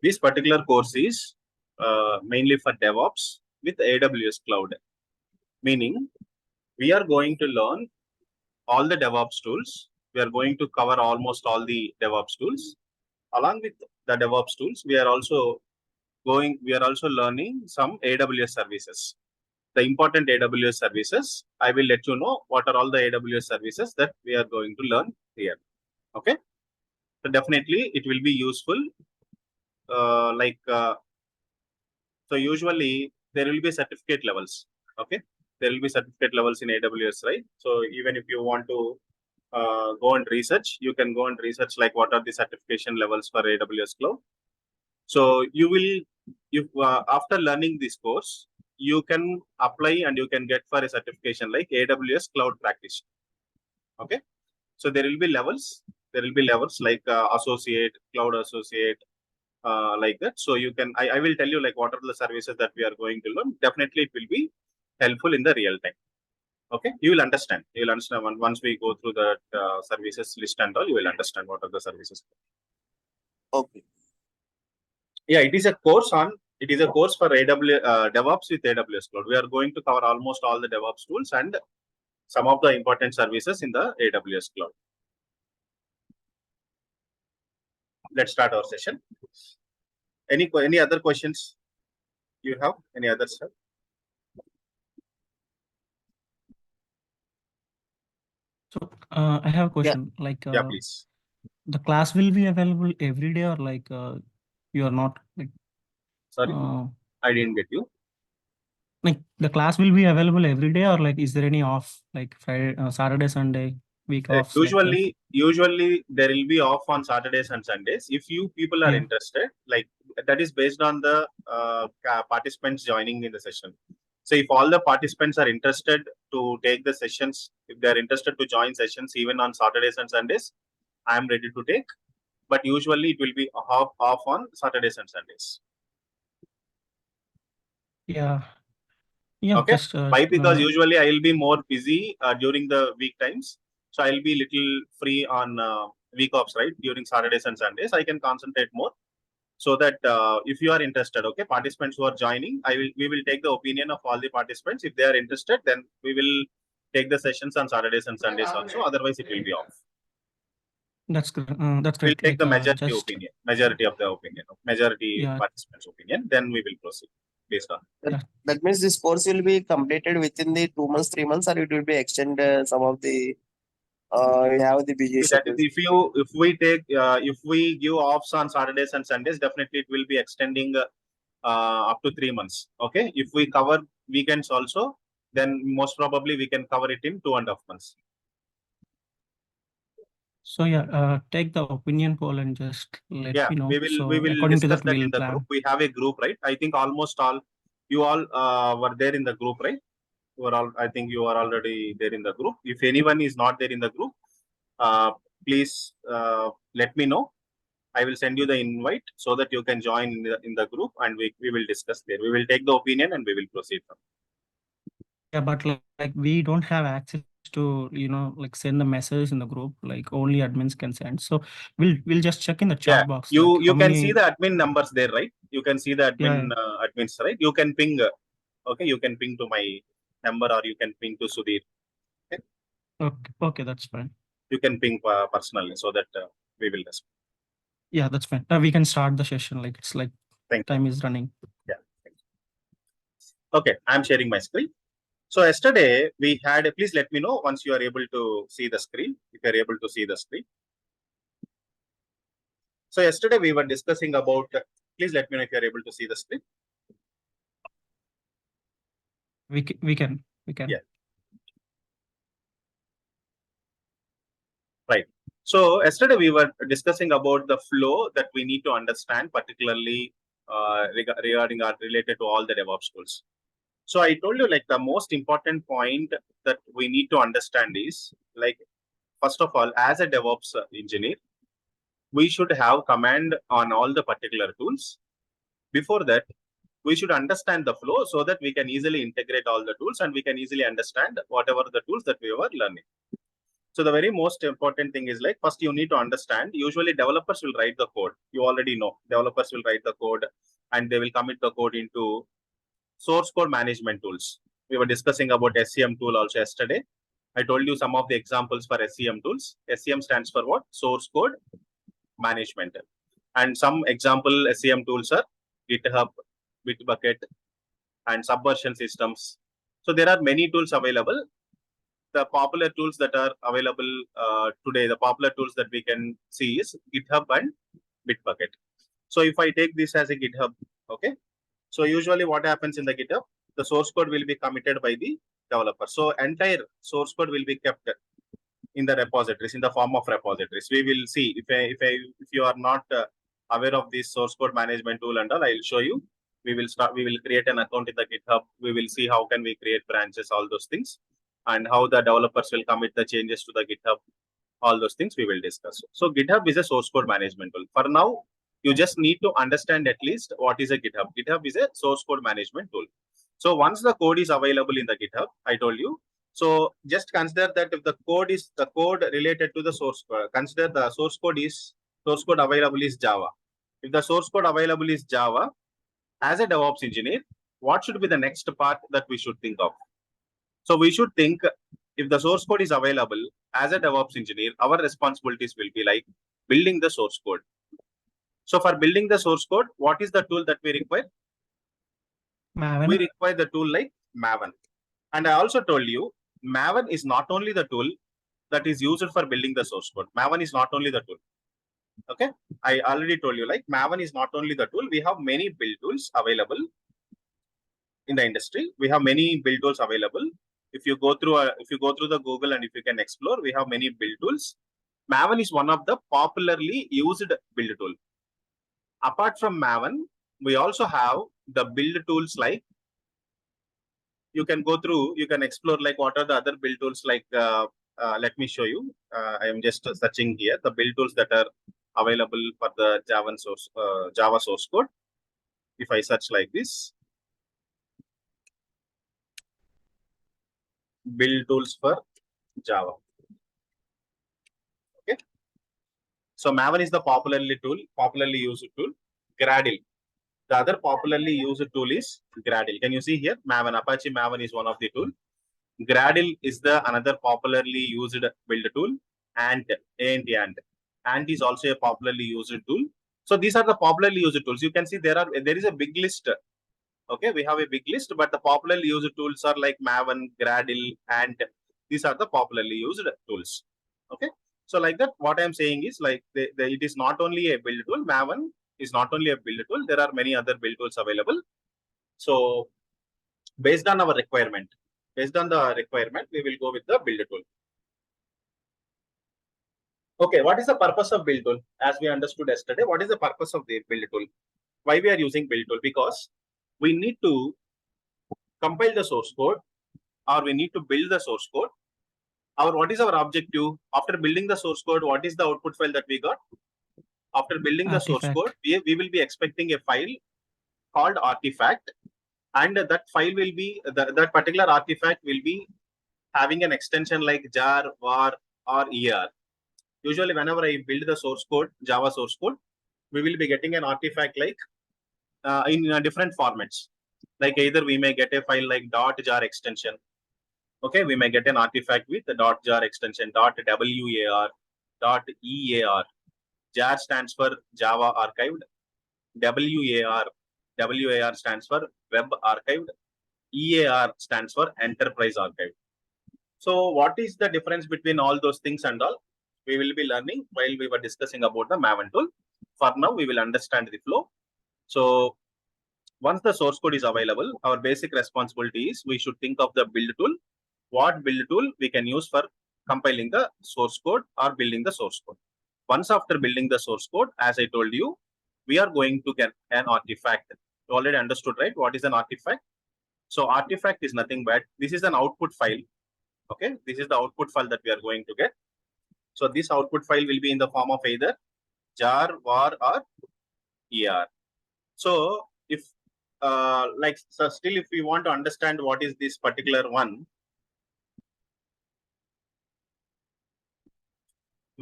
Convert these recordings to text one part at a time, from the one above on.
This particular course is mainly for DevOps with AWS Cloud, meaning we are going to learn all the DevOps tools. We are going to cover almost all the DevOps tools. Along with the DevOps tools, we are also learning some AWS services. The important AWS services, I will let you know what are all the AWS services that we are going to learn here. Okay. So definitely it will be useful. So usually there will be certificate levels. Okay. There will be certificate levels in AWS, right? So even if you want to go and research, you can go and research like what are the certification levels for AWS Cloud. So you will, after learning this course, you can apply and you can get for a certification like AWS Cloud Practitioner. Okay. So there will be levels. There will be levels like associate, cloud associate, like that. So you can, I will tell you like what are the services that we are going to learn. Definitely it will be helpful in the real time. Okay. You will understand. You will understand once we go through the services list and all, you will understand what are the services. Okay. Yeah, it is a course for DevOps with AWS Cloud. We are going to cover almost all the DevOps tools and some of the important services in the AWS Cloud. Let's start our session. Any other questions you have? Any other stuff? So I have a question. Yeah. Like, Yeah, please. the class will be available every day, or like you are not like. Sorry, I didn't get you. Like the class will be available every day, or like is there any off, like Friday, Saturday, Sunday, week offs? Usually there will be off on Saturdays and Sundays. If you people are interested, like that is based on the participants joining in the session. So if all the participants are interested to take the sessions, if they are interested to join sessions even on Saturdays and Sundays, I am ready to take. But usually it will be off on Saturdays and Sundays. Yeah. Yeah. Okay. Just, why? Because usually I will be more busy during the week times. So I'll be little free on week offs, right? During Saturdays and Sundays, I can concentrate more. So that if you are interested, okay, participants who are joining, we will take the opinion of all the participants. If they are interested, then we will take the sessions on Saturdays and Sundays also. Otherwise, it will be off. That's good. That's We'll great. take the majority opinion, majority participants' opinion. Then we will proceed based on. That means this course will be completed within the 2 months, 3 months, or it will be extended some of the we have the busy schedules. If we give offs on Saturdays and Sundays, definitely it will be extending up to 3 months. Okay. If we cover weekends also, then most probably we can cover it in 2.5 months. So yeah, take the opinion poll and just let me know. We will discuss that in the group. We have a group, right? I think almost all you all were there in the group, right? I think you are already there in the group. If anyone is not there in the group, please let me know. I will send you the invite so that you can join in the group and we will discuss there. We will take the opinion and we will proceed from. Yeah, but like we don't have access to like send the message in the group. Like only admins can send. So we'll just check in the chat box. You can see the admin numbers there, right? You can see the admin admins, right? You can ping. Okay, you can ping to my number or you can ping to Sudhir. Okay, that's fine. You can ping personally so that we will respond. Yeah, that's fine. We can start the session. Like it's like time is running. Yeah. Okay, I'm sharing my screen. So yesterday we had. Please let me know once you are able to see the screen. If you are able to see the screen. So yesterday we were discussing about. Please let me know if you are able to see the screen. We can. Yeah. Right. So yesterday we were discussing about the flow that we need to understand, particularly related to all the DevOps tools. So I told you like the most important point that we need to understand is like, first of all, as a DevOps engineer, we should have command on all the particular tools. Before that, we should understand the flow so that we can easily integrate all the tools and we can easily understand whatever the tools that we were learning. So the very most important thing is like, first you need to understand, usually developers will write the code. You already know developers will write the code and they will commit the code into source code management tools. We were discussing about SCM tool also yesterday. I told you some of the examples for SCM tools. SCM stands for what? Source code management. And some example SCM tools are GitHub, Bitbucket, and Subversion systems. So there are many tools available. The popular tools that are available today, the popular tools that we can see is GitHub and Bitbucket. So if I take this as a GitHub, okay. So usually what happens in the GitHub, the source code will be committed by the developer. So entire source code will be kept in the repositories, in the form of repositories. We will see if you are not aware of this source code management tool and all, I will show you. We will create an account in the GitHub. We will see how can we create branches, all those things, and how the developers will commit the changes to the GitHub. All those things we will discuss. So GitHub is a source code management tool. For now, you just need to understand at least what is a GitHub. GitHub is a source code management tool. So once the code is available in the GitHub, I told you. So just consider that if the code is the code related to the source code, consider the source code available is Java. If the source code available is Java, as a DevOps engineer, what should be the next part that we should think of? So we should think, if the source code is available, as a DevOps engineer, our responsibilities will be like building the source code. So for building the source code, what is the tool that we require? Maven. We require the tool like Maven. And I also told you, Maven is not only the tool that is used for building the source code. Maven is not only the tool. Okay, I already told you, like Maven is not only the tool. We have many build tools available in the industry. We have many build tools available. If you go through the Google and if you can explore, we have many build tools. Maven is one of the popularly used build tool. Apart from Maven, we also have the build tools like, you can go through, you can explore like what are the other build tools like. Let me show you. I am just searching here the build tools that are available for the Java source code. If I search like this, build tools for Java. Okay. So Maven is the popularly used tool. Gradle. The other popularly used tool is Gradle. Can you see here? Maven, Apache Maven is one of the tool. Gradle is the another popularly used build tool. Ant is also a popularly used tool. So these are the popularly used tools. You can see there is a big list. Okay, we have a big list, but the popularly used tools are like Maven, Gradle, and these are the popularly used tools. Okay, so like that, what I'm saying is like it is not only a build tool. Maven is not only a build tool. There are many other build tools available. So based on our requirement, we will go with the build tool. Okay, what is the purpose of build tool? As we understood yesterday, what is the purpose of the build tool? Why we are using build tool? Because we need to compile the source code, or we need to build the source code. What is our objective? After building the source code, what is the output file that we got? After building the source code, we will be expecting a file called artifact, and that file will be, that particular artifact will be having an extension like jar, var, or ER. Usually, whenever I build the source code, Java source code, we will be getting an artifact like in different formats. Like either we may get a file like .jar extension. Okay, we may get an artifact with the .jar extension, .war, .ear. Jar stands for Java archived. WAR stands for Web archived. EAR stands for Enterprise archived. So what is the difference between all those things and all? We will be learning while we were discussing about the Maven tool. For now, we will understand the flow. So once the source code is available, our basic responsibility is we should think of the build tool. What build tool we can use for compiling the source code or building the source code. Once after building the source code, as I told you, we are going to get an artifact. You already understood, right? What is an artifact? So artifact is nothing but, this is an output file. Okay, this is the output file that we are going to get. So this output file will be in the form of either jar, var, or ER. So if still if we want to understand what is this particular one,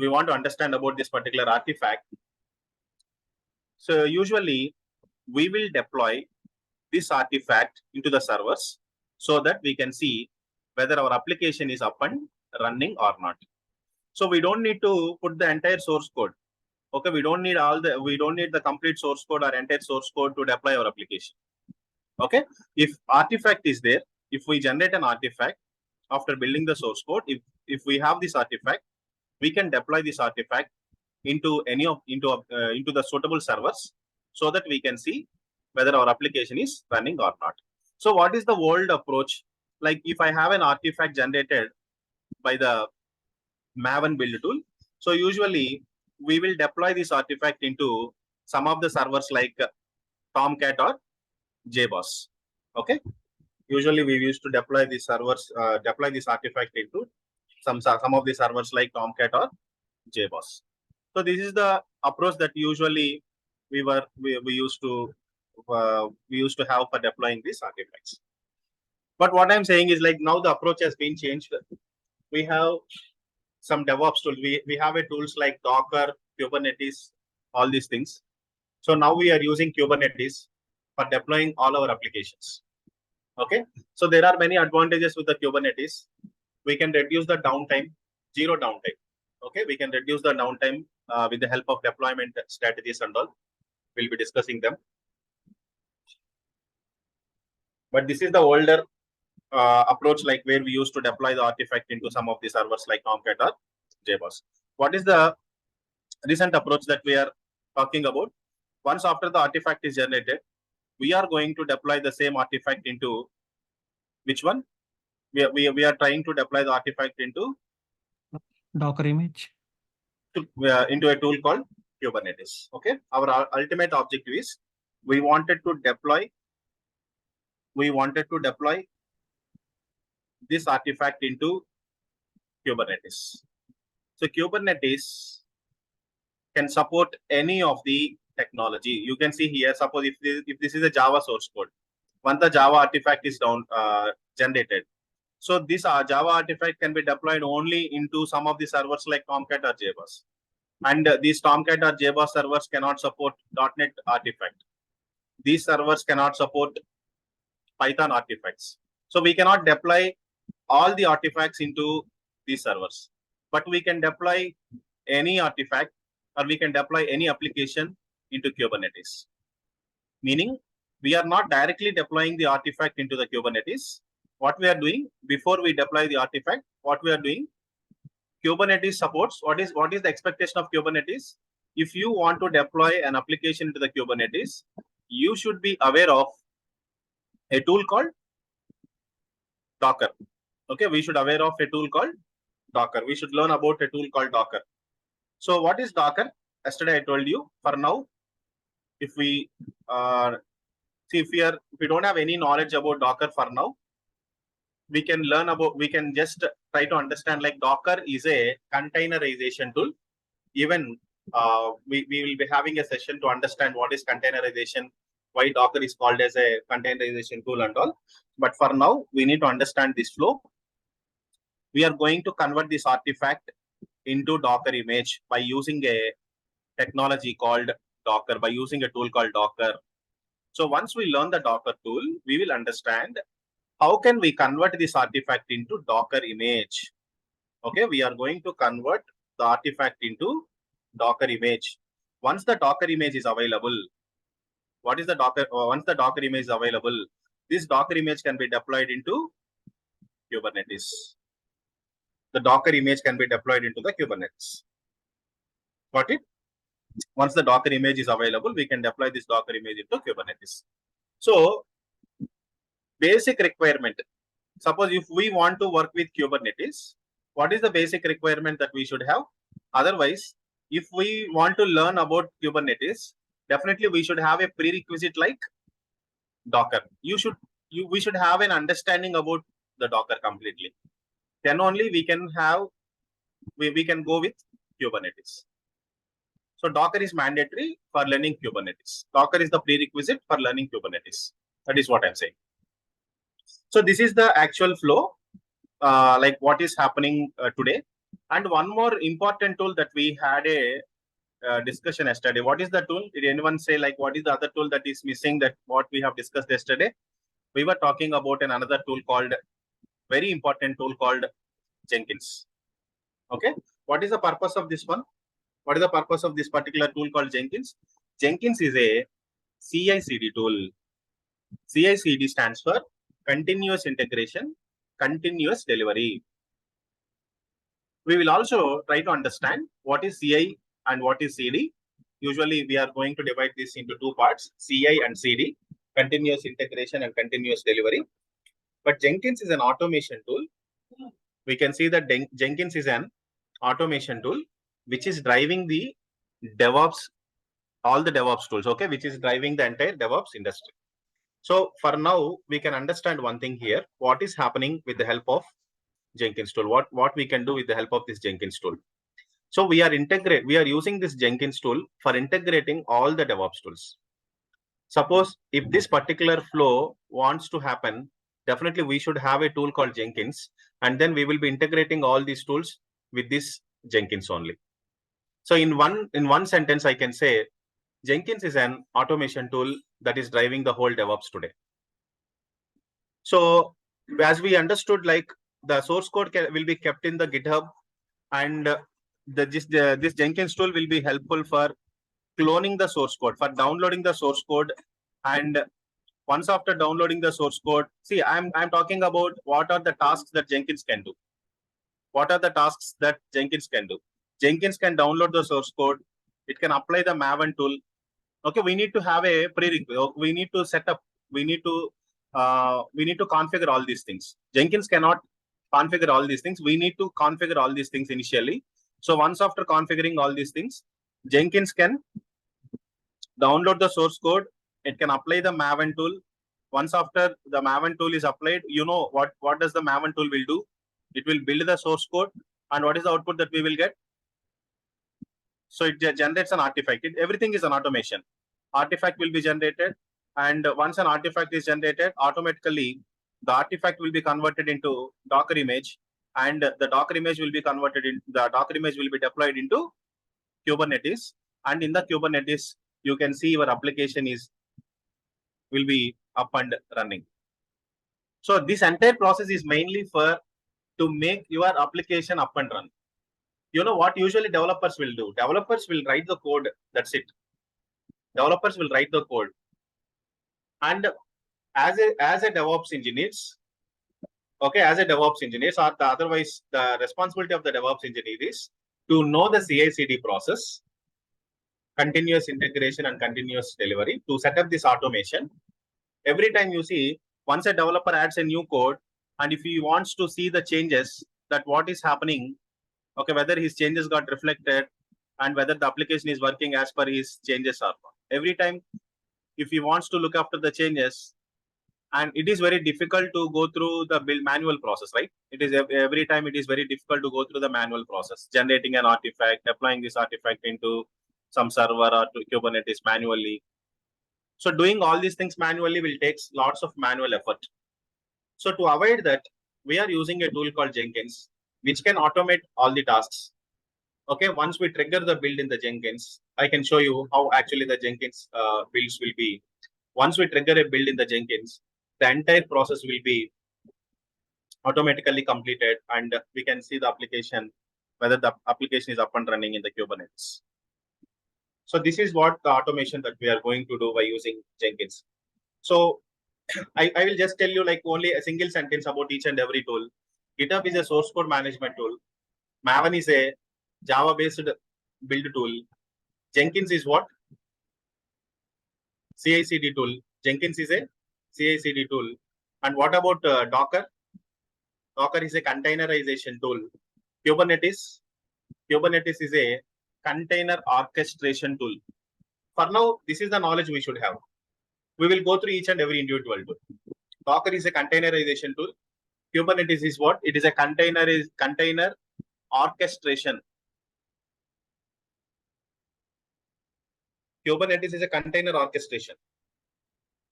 we want to understand about this particular artifact. So usually we will deploy this artifact into the servers so that we can see whether our application is up and running or not. So we don't need to put the entire source code. Okay, we don't need the complete source code or entire source code to deploy our application. Okay, if artifact is there, if we generate an artifact after building the source code, if we have this artifact, we can deploy this artifact into the suitable servers so that we can see whether our application is running or not. So what is the old approach? Like if I have an artifact generated by the Maven build tool, so usually we will deploy this artifact into some of the servers like Tomcat or JBoss. Okay, usually we used to deploy these servers, deploy this artifact into some of the servers like Tomcat or JBoss. So this is the approach that usually we used to have for deploying these artifacts. But what I'm saying is, like, now the approach has been changed. We have some DevOps tools. We have a tools like Docker, Kubernetes, all these things. So now we are using Kubernetes for deploying all our applications. Okay. So there are many advantages with the Kubernetes. We can reduce the downtime, zero downtime. Okay. We can reduce the downtime with the help of deployment strategies and all. We'll be discussing them. But this is the older approach, like where we used to deploy the artifact into some of the servers like Tomcat or JBoss. What is the recent approach that we are talking about? Once after the artifact is generated, we are going to deploy the same artifact into which one? We are trying to deploy the artifact into Docker image. Into a tool called Kubernetes. Okay. Our ultimate objective is we wanted to deploy this artifact into Kubernetes. So Kubernetes can support any of the technology. You can see here, suppose if this is a Java source code, once the Java artifact is generated, so this Java artifact can be deployed only into some of the servers like Tomcat or JBoss. And these Tomcat or JBoss servers cannot support .NET artifact. These servers cannot support Python artifacts. So we cannot deploy all the artifacts into these servers, but we can deploy any artifact or we can deploy any application into Kubernetes. Meaning we are not directly deploying the artifact into the Kubernetes. What we are doing before we deploy the artifact, what we are doing, Kubernetes supports. What is the expectation of Kubernetes? If you want to deploy an application into the Kubernetes, you should be aware of a tool called Docker. Okay, we should aware of a tool called Docker. We should learn about a tool called Docker. So what is Docker? Yesterday I told you. For now, if we if we don't have any knowledge about Docker for now, we can just try to understand, like, Docker is a containerization tool. Even we will be having a session to understand what is containerization, why Docker is called as a containerization tool and all. But for now, we need to understand this flow. We are going to convert this artifact into Docker image by using a technology called Docker, by using a tool called Docker. So once we learn the Docker tool, we will understand how can we convert this artifact into Docker image. Okay, we are going to convert the artifact into Docker image. Once the Docker image is available, what is the Docker? Once the Docker image is available, this Docker image can be deployed into Kubernetes. The Docker image can be deployed into the Kubernetes. Got it? Once the Docker image is available, we can deploy this Docker image into Kubernetes. So, basic requirement. Suppose if we want to work with Kubernetes, what is the basic requirement that we should have? Otherwise, if we want to learn about Kubernetes, definitely we should have a prerequisite like Docker. We should have an understanding about the Docker completely. Then only we can go with Kubernetes. So Docker is mandatory for learning Kubernetes. Docker is the prerequisite for learning Kubernetes. That is what I'm saying. So this is the actual flow, like what is happening today. And one more important tool that we had a discussion yesterday. What is the tool? Did anyone say like what is the other tool that is missing that what we have discussed yesterday? We were talking about another tool called, very important tool called Jenkins. Okay. What is the purpose of this one? What is the purpose of this particular tool called Jenkins? Jenkins is a CI/CD tool. CI/CD stands for continuous integration, continuous delivery. We will also try to understand what is CI and what is CD. Usually we are going to divide this into two parts, CI and CD, continuous integration and continuous delivery. But Jenkins is an automation tool. We can see that Jenkins is an automation tool which is driving the DevOps, all the DevOps tools, okay, which is driving the entire DevOps industry. So for now, we can understand one thing here, what is happening with the help of Jenkins tool, what we can do with the help of this Jenkins tool. So we are using this Jenkins tool for integrating all the DevOps tools. Suppose if this particular flow wants to happen, definitely we should have a tool called Jenkins, and then we will be integrating all these tools with this Jenkins only. So in one sentence, I can say Jenkins is an automation tool that is driving the whole DevOps today. So as we understood, like the source code will be kept in the GitHub, and this Jenkins tool will be helpful for cloning the source code, for downloading the source code. And once after downloading the source code, see, I'm talking about what are the tasks that Jenkins can do. What are the tasks that Jenkins can do? Jenkins can download the source code. It can apply the Maven tool. Okay, we need to have a prerequisite. We need to set up. We need to configure all these things. Jenkins cannot configure all these things. We need to configure all these things initially. So once after configuring all these things, Jenkins can download the source code. It can apply the Maven tool. Once after the Maven tool is applied, you know what does the Maven tool will do? It will build the source code, and what is the output that we will get? So it generates an artifact. Everything is an automation. Artifact will be generated, and once an artifact is generated, automatically the artifact will be converted into Docker image, and the Docker image will be deployed into Kubernetes, and in the Kubernetes you can see your application will be up and running. So this entire process is mainly to make your application up and run. You know what usually developers will do? Developers will write the code. That's it. Developers will write the code. And as a DevOps engineers, okay, as a DevOps engineers, or otherwise the responsibility of the DevOps engineer is to know the CI/CD process, continuous integration and continuous delivery, to set up this automation. Every time you see, once a developer adds a new code, and if he wants to see the changes, that what is happening, okay, whether his changes got reflected and whether the application is working as per his changes or not. Every time, if he wants to look after the changes, and it is very difficult to go through the build manual process, right? It is every time it is very difficult to go through the manual process, generating an artifact, applying this artifact into some server or to Kubernetes manually. So doing all these things manually will take lots of manual effort. So to avoid that, we are using a tool called Jenkins, which can automate all the tasks. Okay, once we trigger the build in the Jenkins, I can show you how actually the Jenkins builds will be. Once we trigger a build in the Jenkins, the entire process will be automatically completed, and we can see the application, whether the application is up and running in the Kubernetes. So this is what the automation that we are going to do by using Jenkins. So I will just tell you like only a single sentence about each and every tool. GitHub is a source code management tool. Maven is a Java-based build tool. Jenkins is what? CI/CD tool. Jenkins is a CI/CD tool. And what about Docker? Docker is a containerization tool. Kubernetes is a container orchestration tool. For now, this is the knowledge we should have. We will go through each and every individual tool. Docker is a containerization tool. Kubernetes is what? It is a container orchestration. Kubernetes is a container orchestration.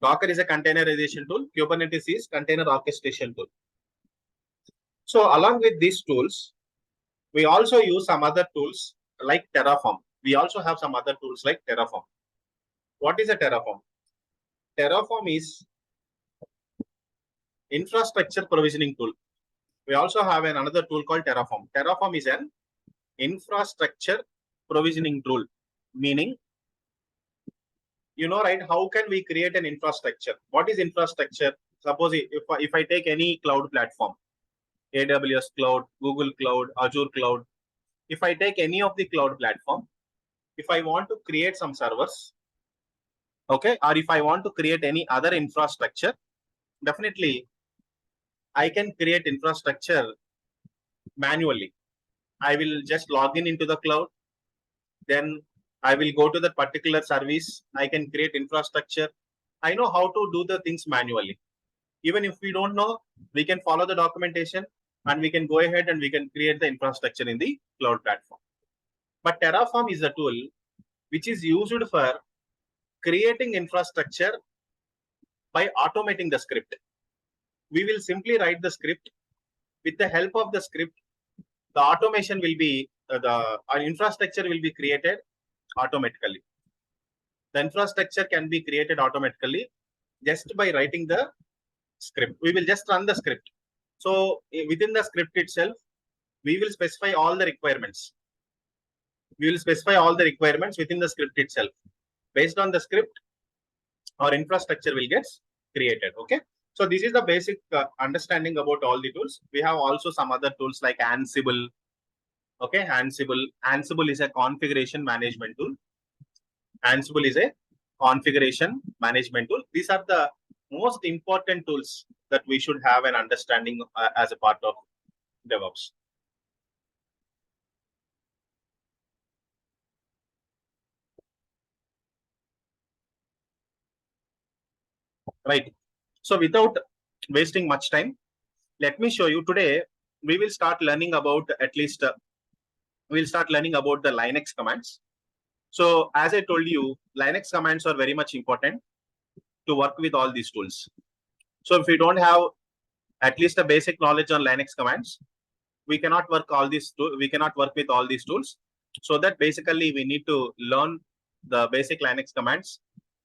Docker is a containerization tool. Kubernetes is container orchestration tool. So along with these tools, We also use some other tools like Terraform. We also have some other tools like Terraform. What is a Terraform? Terraform is infrastructure provisioning tool. We also have another tool called Terraform. Terraform is an infrastructure provisioning tool, meaning, you know, right, how can we create an infrastructure? What is infrastructure? Suppose if I take any cloud platform, AWS cloud, Google cloud, Azure cloud, if I take any of the cloud platform, if I want to create some servers, okay, or if I want to create any other infrastructure, definitely I can create infrastructure manually. I will just log in into the cloud, then I will go to that particular service. I can create infrastructure. I know how to do the things manually. Even if we don't know, we can follow the documentation and we can go ahead and we can create the infrastructure in the cloud platform. But Terraform is a tool which is used for creating infrastructure by automating the script. We will simply write the script. With the help of the script, the automation will be, our infrastructure will be created automatically. The infrastructure can be created automatically just by writing the script. We will just run the script. So within the script itself, we will specify all the requirements. We will specify all the requirements within the script itself. Based on the script, our infrastructure will get created. Okay. So this is the basic understanding about all the tools. We have also some other tools like Ansible. Okay, Ansible is a configuration management tool. Ansible is a configuration management tool. These are the most important tools that we should have an understanding as a part of DevOps. Right. So without wasting much time, let me show you today. We will start learning about we'll start learning about the Linux commands. So as I told you, Linux commands are very much important to work with all these tools. So if we don't have at least a basic knowledge on Linux commands, we cannot work with all these tools. So that basically we need to learn the basic Linux commands.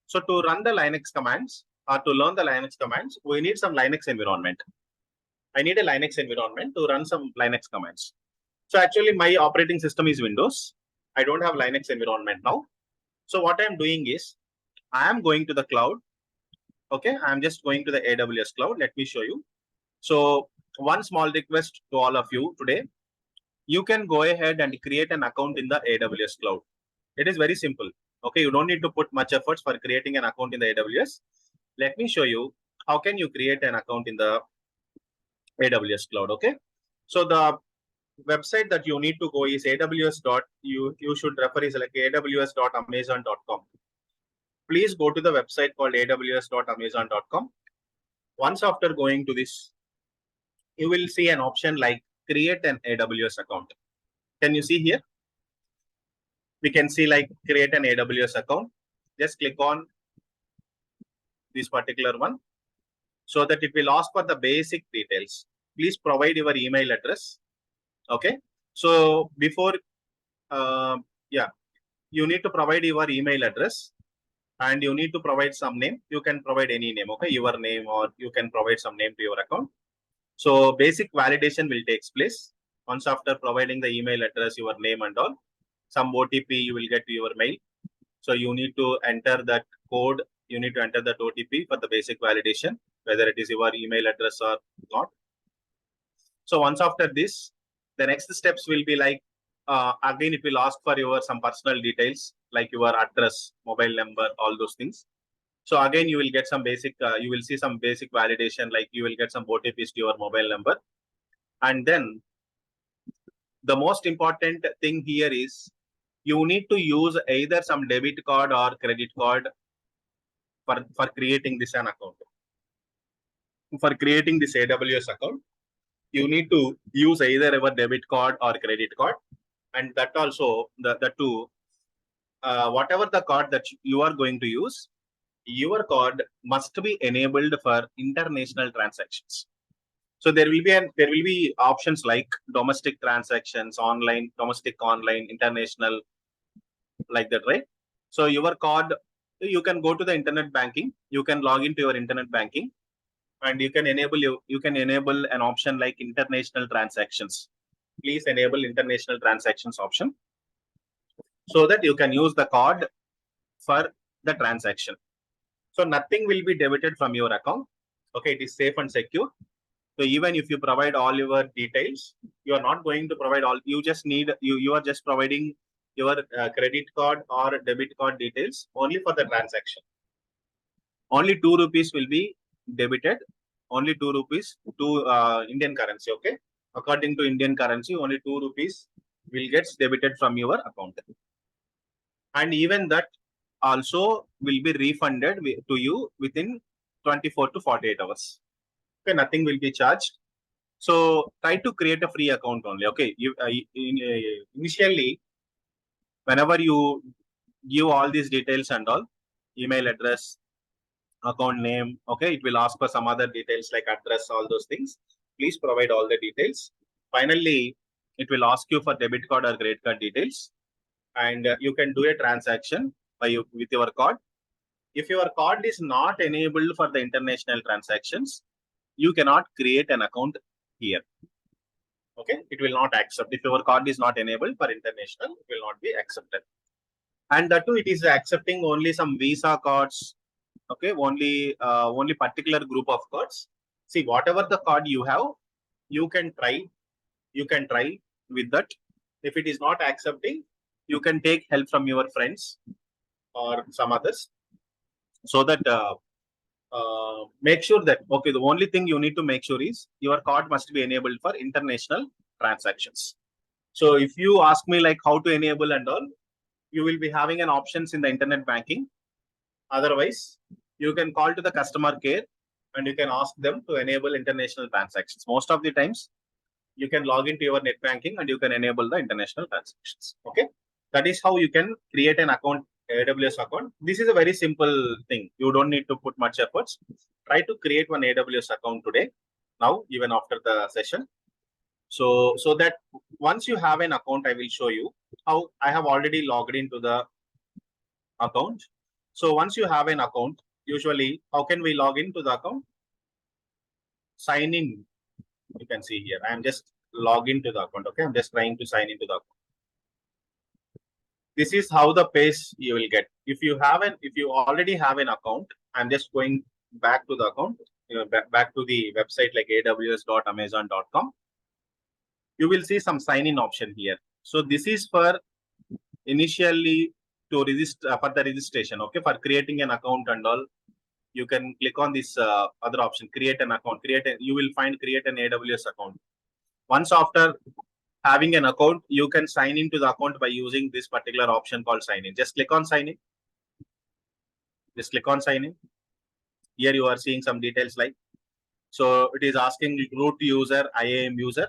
So to run the Linux commands or to learn the Linux commands, we need some Linux environment. I need a Linux environment to run some Linux commands. So actually my operating system is Windows. I don't have Linux environment now. So what I'm doing is I am going to the cloud. Okay, I'm just going to the AWS cloud. Let me show you. So one small request to all of you today. You can go ahead and create an account in the AWS cloud. It is very simple. Okay, you don't need to put much efforts for creating an account in the AWS. Let me show you how can you create an account in the AWS cloud. Okay, so the website that you need to go is aws. You should refer is like aws.amazon.com. Please go to the website called aws.amazon.com. Once after going to this, you will see an option like create an AWS account. Can you see here? We can see like create an AWS account. Just click on this particular one so that it will ask for the basic details. Please provide your email address. Okay. So before, you need to provide your email address and you need to provide some name. You can provide any name. Okay. Your name, or you can provide some name to your account. So basic validation will take place. Once after providing the email address, your name and all, some OTP you will get to your mail. So you need to enter that code. You need to enter that OTP for the basic validation, whether it is your email address or not. So once after this, the next steps will be like, again, it will ask for your some personal details like your address, mobile number, all those things. So again, you will get some basic, you will see some basic validation, like you will get some OTPs to your mobile number. And then the most important thing here is you need to use either some debit card or credit card for creating this an account. For creating this AWS account, you need to use either a debit card or credit card. And that also, the two, whatever the card that you are going to use, your card must be enabled for international transactions. So there will be options like domestic transactions, online, domestic, online, international, like that, right? So your card, you can go to the internet banking, you can log into your internet banking, and you can enable an option like international transactions. Please enable international transactions option so that you can use the card for the transaction. So nothing will be debited from your account. Okay, it is safe and secure. So even if you provide all your details, you are not going to provide all. You just need you are just providing your credit card or debit card details only for the transaction. Only 2 rupees will be debited. Only 2 rupees to Indian currency. Okay, according to Indian currency, only 2 rupees will get debited from your account, and even that also will be refunded to you within 24 to 48 hours. Okay, nothing will be charged. So try to create a free account only. Okay, initially, whenever you give all these details and all, email address, account name, okay, it will ask for some other details like address, all those things. Please provide all the details. Finally, it will ask you for debit card or credit card details, and you can do a transaction with your card. If your card is not enabled for the international transactions, you cannot create an account here. Okay, it will not accept. If your card is not enabled for international, it will not be accepted. And that too, it is accepting only some Visa cards. Okay, only particular group of cards. See, whatever the card you have, you can try with that. If it is not accepting, you can take help from your friends or some others, so that make sure that, okay, the only thing you need to make sure is your card must be enabled for international transactions. So if you ask me like how to enable and all, you will be having an options in the internet banking. Otherwise, you can call to the customer care and you can ask them to enable international transactions. Most of the times, you can log into your net banking and you can enable the international transactions. Okay, that is how you can create an account, AWS account. This is a very simple thing. You don't need to put much efforts. Try to create one AWS account today, now, even after the session. So that once you have an account, I will show you how I have already logged into the account. So once you have an account, usually how can we log into the account? Sign in. You can see here. I am just logged into the account. Okay, I'm just trying to sign into the account. This is how the page you will get. If you already have an account, I'm just going back to the account, back to the website like aws.amazon.com. You will see some sign in option here. So this is for initially to register for the registration. Okay, for creating an account and all, you can click on this other option, create an account. You will find create an AWS account. Once after having an account, you can sign into the account by using this particular option called sign in. Just click on sign in. Just click on sign in. Here you are seeing some details like, so it is asking root user, IAM user.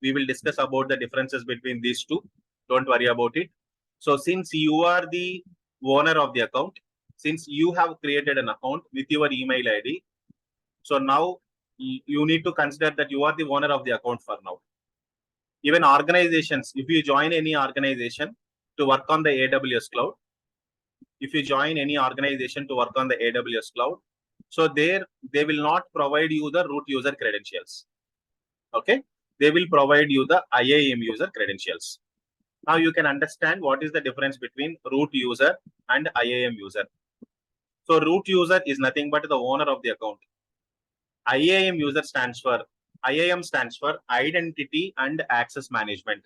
We will discuss about the differences between these two. Don't worry about it. So since you are the owner of the account, since you have created an account with your email ID, so now you need to consider that you are the owner of the account for now. Even organizations, if you join any organization to work on the AWS cloud, if you join any organization to work on the AWS cloud, so there they will not provide you the root user credentials. Okay, they will provide you the IAM user credentials. Now you can understand what is the difference between root user and IAM user. So root user is nothing but the owner of the account. IAM stands for Identity and Access Management.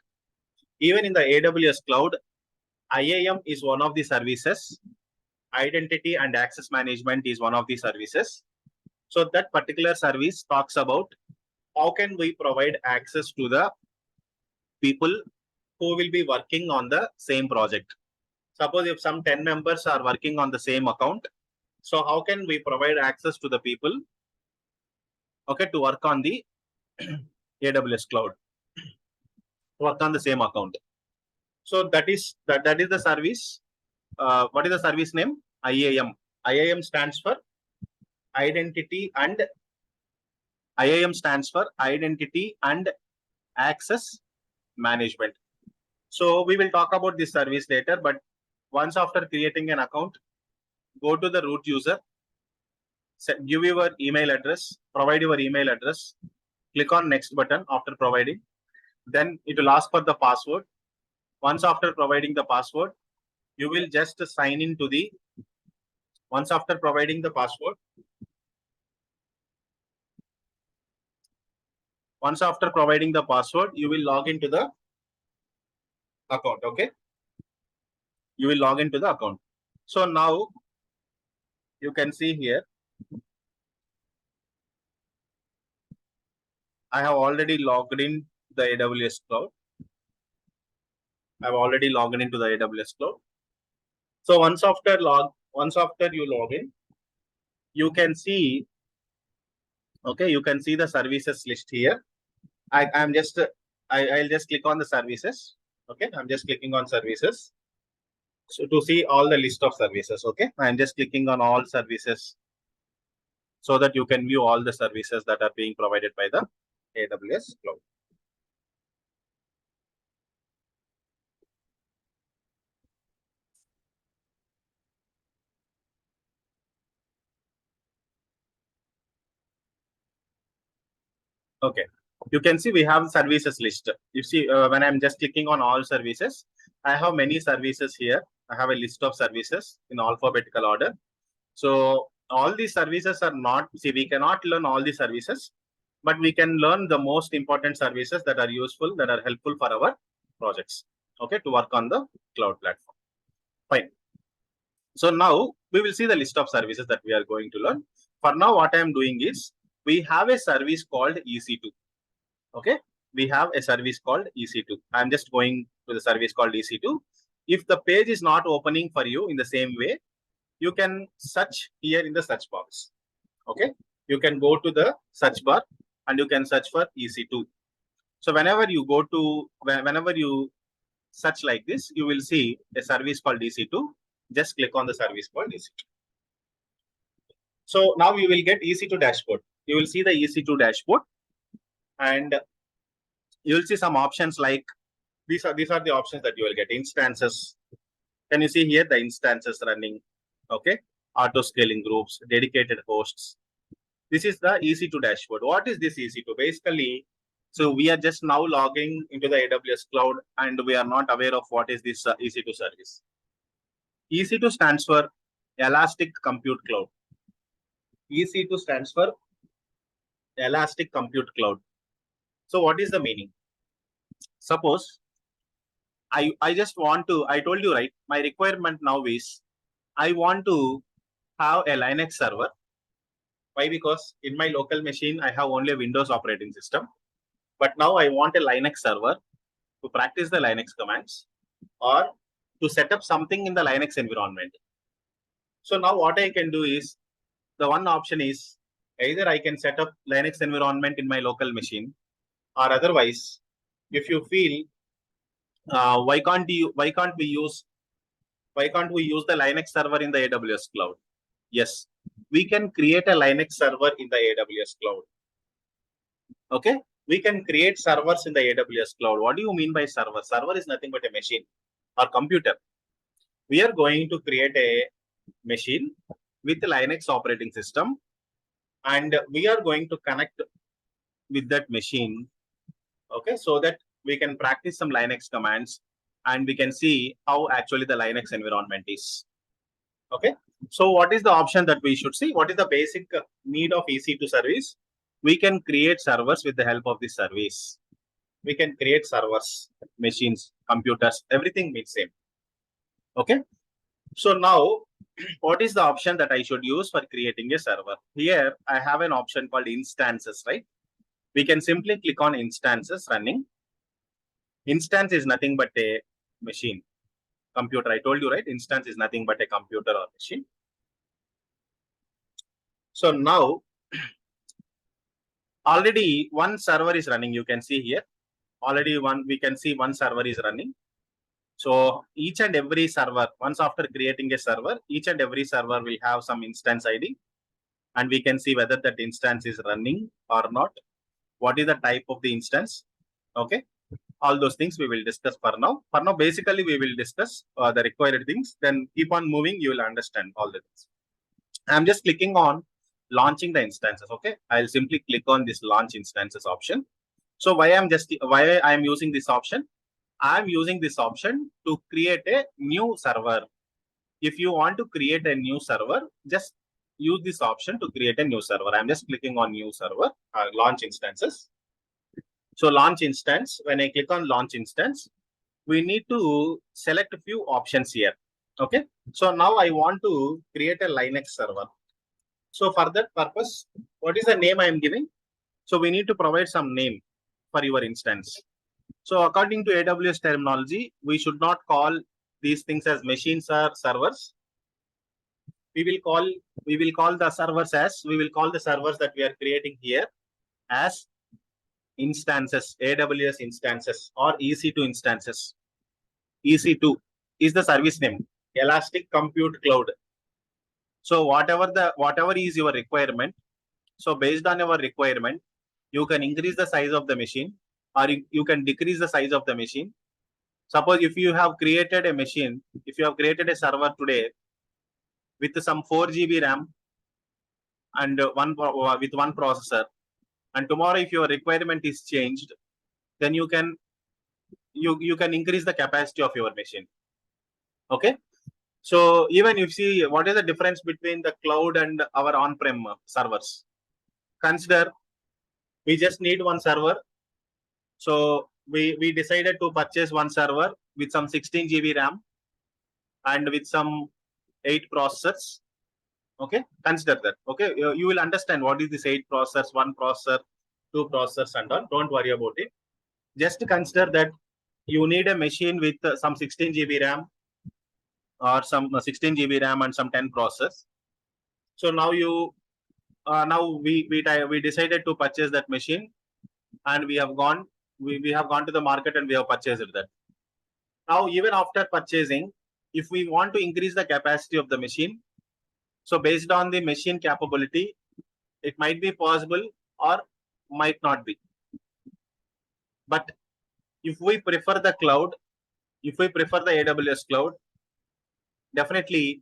Even in the AWS cloud, IAM is one of the services. Identity and Access Management is one of the services. So that particular service talks about how can we provide access to the people who will be working on the same project. Suppose if some 10 members are working on the same account, so how can we provide access to the people, okay, to work on the AWS cloud, work on the same account. So that is the service. What is the service name? IAM. IAM stands for Identity and IAM stands for Identity and Access Management. So we will talk about this service later, but once after creating an account, go to the root user, give your email address, provide your email address, click on next button after providing. Then it will ask for the password. Once after providing the password, you will just sign into the, once after providing the password, you will log into the account. Okay. You will log into the account. So now you can see here, I have already logged in the AWS cloud. I've already logged into the AWS cloud. So once after you log in, you can see, okay, you can see the services list here. I'll just click on the services. Okay, I'm just clicking on services. So to see all the list of services, okay, I'm just clicking on all services so that you can view all the services that are being provided by the AWS cloud. Okay, you can see we have services list. You see, when I'm just clicking on all services, I have many services here. I have a list of services in alphabetical order. So all these services are not, see, we cannot learn all the services, but we can learn the most important services that are useful, that are helpful for our projects, okay, to work on the cloud platform. Fine. So now we will see the list of services that we are going to learn. For now, what I am doing is, we have a service called EC2. Okay, we have a service called EC2. I'm just going to the service called EC2. If the page is not opening for you in the same way, you can search here in the search box. Okay, you can go to the search bar and you can search for EC2. So whenever you search like this, you will see a service called EC2. Just click on the service called EC2. So now you will get EC2 dashboard. You will see the EC2 dashboard, and you will see some options like these are the options that you will get. Instances. Can you see here the instances running? Okay, auto scaling groups, dedicated hosts. This is the EC2 dashboard. What is this EC2? Basically, so we are just now logging into the AWS cloud and we are not aware of what is this EC2 service. EC2 stands for Elastic Compute Cloud. EC2 stands for Elastic Compute Cloud. So what is the meaning? Suppose I just want to, I told you, right, my requirement now is I want to have a Linux server. Why? Because in my local machine, I have only a Windows operating system. But now I want a Linux server to practice the Linux commands or to set up something in the Linux environment. So now what I can do is, the one option is either I can set up Linux environment in my local machine, or otherwise, if you feel why can't we use the Linux server in the AWS cloud? Yes, we can create a Linux server in the AWS cloud. Okay, we can create servers in the AWS cloud. What do you mean by server? Server is nothing but a machine or computer. We are going to create a machine with the Linux operating system, and we are going to connect with that machine. Okay, so that we can practice some Linux commands and we can see how actually the Linux environment is. Okay, so what is the option that we should see? What is the basic need of EC2 service? We can create servers with the help of this service. We can create servers, machines, computers, everything means same. Okay, so now what is the option that I should use for creating a server? Here I have an option called instances, right? We can simply click on instances running. Instance is nothing but a machine, computer. I told you, right? Instance is nothing but a computer or machine. So now already one server is running. You can see here already we can see one server is running. So each and every server, once after creating a server, each and every server will have some instance ID. and we can see whether that instance is running or not. What is the type of the instance? Okay. All those things we will discuss for now. For now, basically, we will discuss the required things. Then keep on moving, you will understand all the things. I'm just clicking on launching the instances. Okay. I'll simply click on this launch instances option. So why I'm using this option? I'm using this option to create a new server. If you want to create a new server, just use this option to create a new server. I'm just clicking on new server, launch instances. So launch instance, when I click on launch instance, we need to select a few options here. Okay. So now I want to create a Linux server. So for that purpose, what is the name I am giving? So we need to provide some name for your instance. So according to AWS terminology, we should not call these things as machines or servers. We will call the servers that we are creating here as instances, AWS instances or EC2 instances. EC2 is the service name, Elastic Compute Cloud. So whatever is your requirement. So based on your requirement, you can increase the size of the machine or you can decrease the size of the machine. Suppose if you have created a machine, if you have created a server today with some 4 GB RAM and with one processor, and tomorrow if your requirement is changed, then you can increase the capacity of your machine. Okay. So even if you see what is the difference between the cloud and our on-prem servers. Consider we just need one server. So we decided to purchase one server with some 16 GB RAM and with some 8 processors. Okay, consider that. Okay, you will understand what is this 8 processors, 1 processor, 2 processors and all. Don't worry about it. Just consider that you need a machine with some 16 GB RAM or some 16 GB RAM and some 10 processors. So now we decided to purchase that machine, and we have gone to the market and we have purchased that. Now even after purchasing, if we want to increase the capacity of the machine, so based on the machine capability, it might be possible or might not be. But if we prefer the cloud, if we prefer the AWS cloud, definitely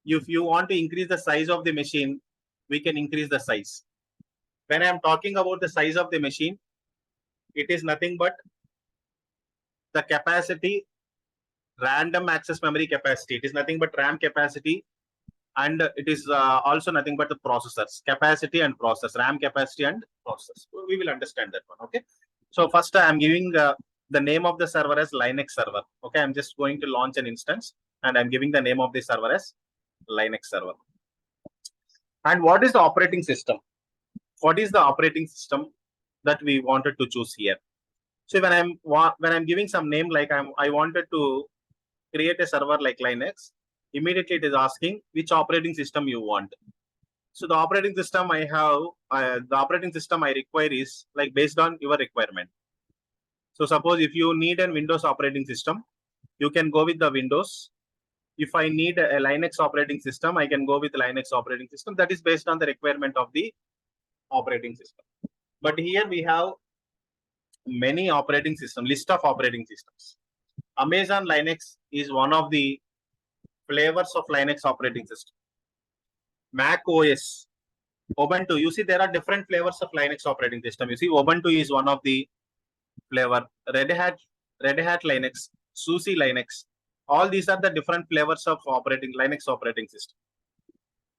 if you want to increase the size of the machine, we can increase the size. When I am talking about the size of the machine, it is nothing but the capacity, random access memory capacity. It is nothing but RAM capacity, and it is also nothing but the processors capacity and process, RAM capacity and process. We will understand that one. Okay. So first I am giving the name of the server as Linux server. Okay. I'm just going to launch an instance and I'm giving the name of the server as Linux server. And what is the operating system? What is the operating system that we wanted to choose here? So when I'm giving some name, like I wanted to create a server like Linux, immediately it is asking which operating system you want. So the operating system I require is like based on your requirement. So suppose if you need a Windows operating system, you can go with the Windows. If I need a Linux operating system, I can go with Linux operating system. That is based on the requirement of the operating system. But here we have many operating systems, list of operating systems. Amazon Linux is one of the flavors of Linux operating system. Mac OS, Ubuntu. You see, there are different flavors of Linux operating system. You see, Ubuntu is one of the flavor. Red Hat Linux, SUSE Linux. All these are the different flavors of Linux operating system.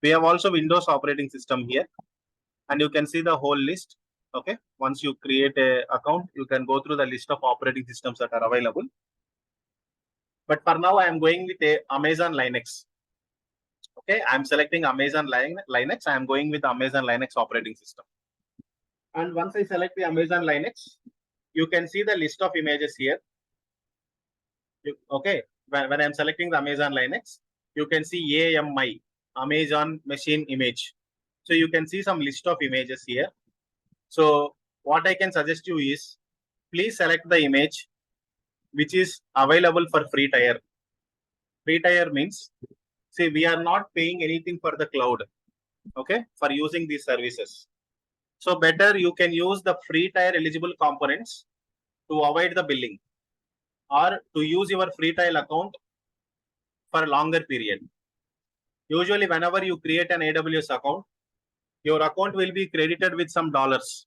We have also Windows operating system here, and you can see the whole list. Okay, once you create a account, you can go through the list of operating systems that are available. But for now, I am going with a Amazon Linux. Okay, I am selecting Amazon Linux. I am going with Amazon Linux operating system. And once I select the Amazon Linux, you can see the list of images here. Okay, when I am selecting the Amazon Linux, you can see AMI, Amazon Machine Image. So you can see some list of images here. So what I can suggest you is, please select the image which is available for free tier. Free tier means, see, we are not paying anything for the cloud. okay, for using these services. So better you can use the free tier eligible components to avoid the billing, or to use your free tier account for a longer period. Usually whenever you create an AWS account, your account will be credited with some dollars,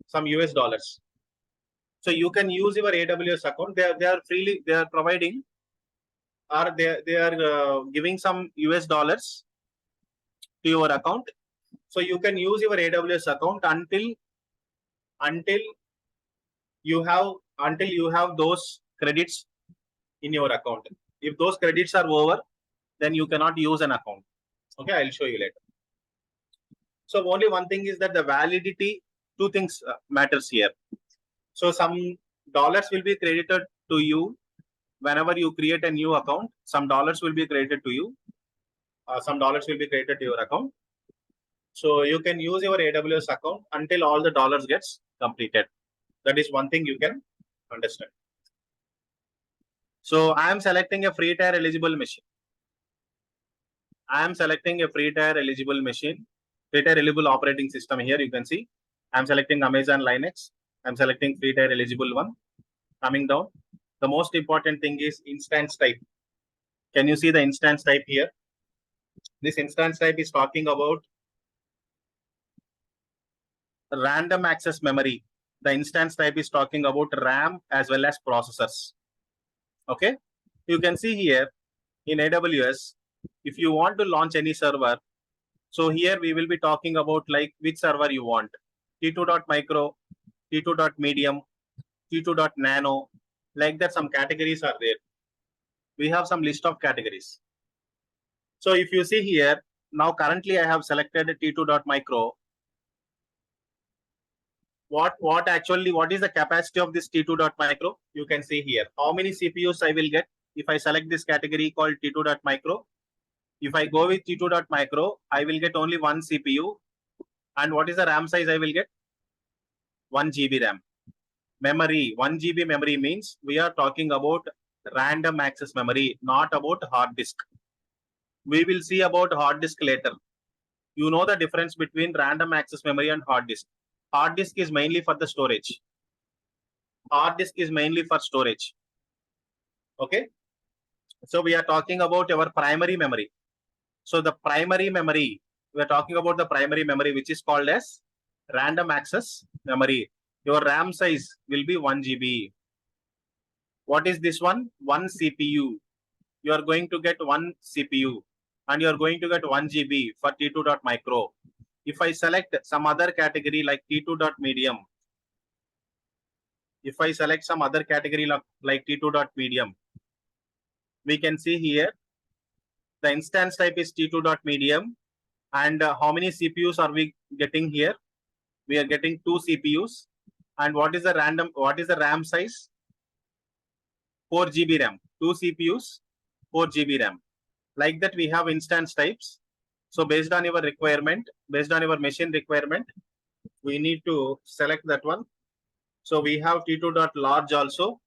some US dollars. So you can use your AWS account. They are freely, they are providing, or they are giving some US dollars to your account. So you can use your AWS account until you have those credits in your account. If those credits are over, then you cannot use an account. Okay, I'll show you later. So only one thing is that the validity, two things matters here. So some dollars will be credited to you whenever you create a new account. Some dollars will be credited to you. Some dollars will be credited to your account. So you can use your AWS account until all the dollars gets completed. That is one thing you can understand. So I am selecting a free tier eligible machine. I am selecting a free tier eligible machine, free tier eligible operating system. Here you can see I am selecting Amazon Linux. I am selecting free tier eligible one. Coming down, the most important thing is instance type. Can you see the instance type here? This instance type is talking about random access memory. The instance type is talking about RAM as well as processors. Okay, you can see here in AWS, if you want to launch any server, so here we will be talking about like which server you want. T2.micro, T2.medium, T2.nano, like that some categories are there. We have some list of categories. So if you see here, now currently I have selected T2.micro. What is the capacity of this T2.micro? You can see here. How many CPUs I will get if I select this category called T2.micro? If I go with T2.micro, I will get only one CPU. And what is the RAM size I will get? 1 GB RAM. Memory, 1 GB memory means we are talking about random access memory, not about hard disk. We will see about hard disk later. You know the difference between random access memory and hard disk. Hard disk is mainly for the storage. Hard disk is mainly for storage. Okay. So we are talking about our primary memory. So the primary memory, we are talking about the primary memory, which is called as random access memory. Your RAM size will be 1 GB. What is this one? 1 CPU. You are going to get 1 CPU and you are going to get 1 GB for T2.micro. If I select some other category like T2.medium, if I select some other category like T2.medium, we can see here the instance type is T2.medium, and how many CPUs are we getting here? We are getting 2 CPUs. And what is the RAM size? 4 GB RAM. 2 CPUs, 4 GB RAM. Like that, we have instance types. So based on your requirement, based on your machine requirement, we need to select that one. So we have T2.large also.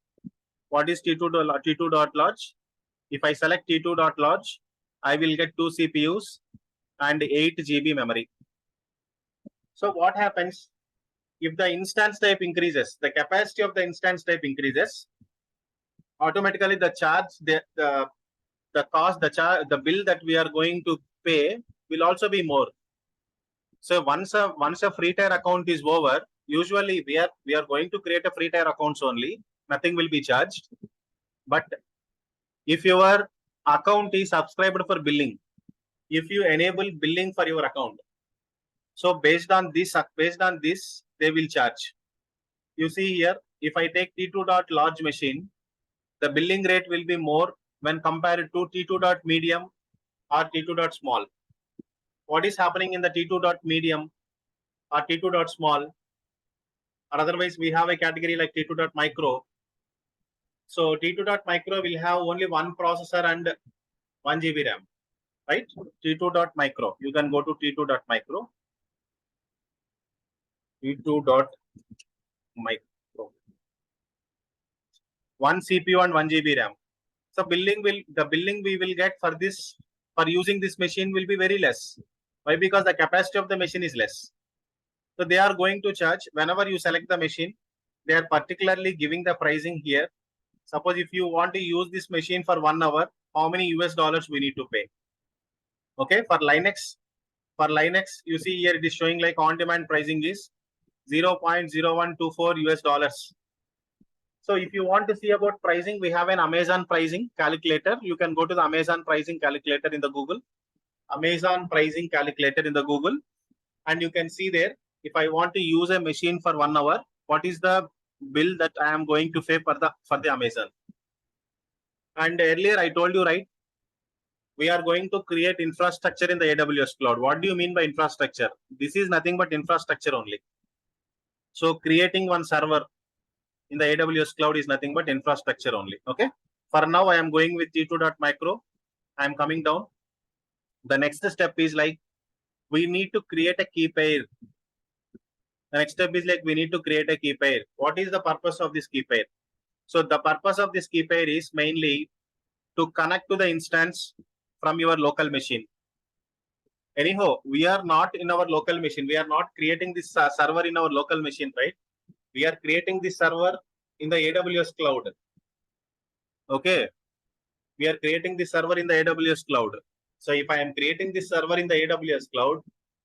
What is T2.large? If I select T2.large, I will get 2 CPUs and 8 GB memory. So what happens if the instance type increases, the capacity of the instance type increases, automatically the charge, the cost, the bill that we are going to pay will also be more. So once a free tier account is over, usually we are going to create a free tier accounts only. Nothing will be charged. But if your account is subscribed for billing, if you enable billing for your account, so based on this, they will charge. You see here, if I take T2.large machine, the billing rate will be more when compared to T2.medium or T2.small. What is happening in the T2.medium or T2.small, or otherwise we have a category like T2.micro. So T2.micro will have only one processor and 1 GB RAM, right? T2.micro. You can go to T2.micro. T2.micro. 1 CPU and 1 GB RAM. So the billing we will get for using this machine will be very less. Why? Because the capacity of the machine is less. So they are going to charge whenever you select the machine. They are particularly giving the pricing here. Suppose if you want to use this machine for 1 hour, how many US dollars we need to pay? Okay, for Linux, you see here it is showing like on-demand pricing is 0.0124 US dollars. So if you want to see about pricing, we have an Amazon pricing calculator. You can go to the Amazon pricing calculator in the Google. Amazon pricing calculator in the Google. And you can see there, if I want to use a machine for 1 hour, what is the bill that I am going to pay for the Amazon? And earlier I told you, right, we are going to create infrastructure in the AWS cloud. What do you mean by infrastructure? This is nothing but infrastructure only. So creating one server in the AWS cloud is nothing but infrastructure only. Okay. For now, I am going with T2.micro. I am coming down. The next step is like we need to create a key pair. The next step is like we need to create a key pair. What is the purpose of this key pair? So the purpose of this key pair is mainly to connect to the instance from your local machine. Anyhow, we are not in our local machine. We are not creating this server in our local machine, right? We are creating this server in the AWS cloud. Okay. We are creating this server in the AWS cloud. So if I am creating this server in the AWS cloud,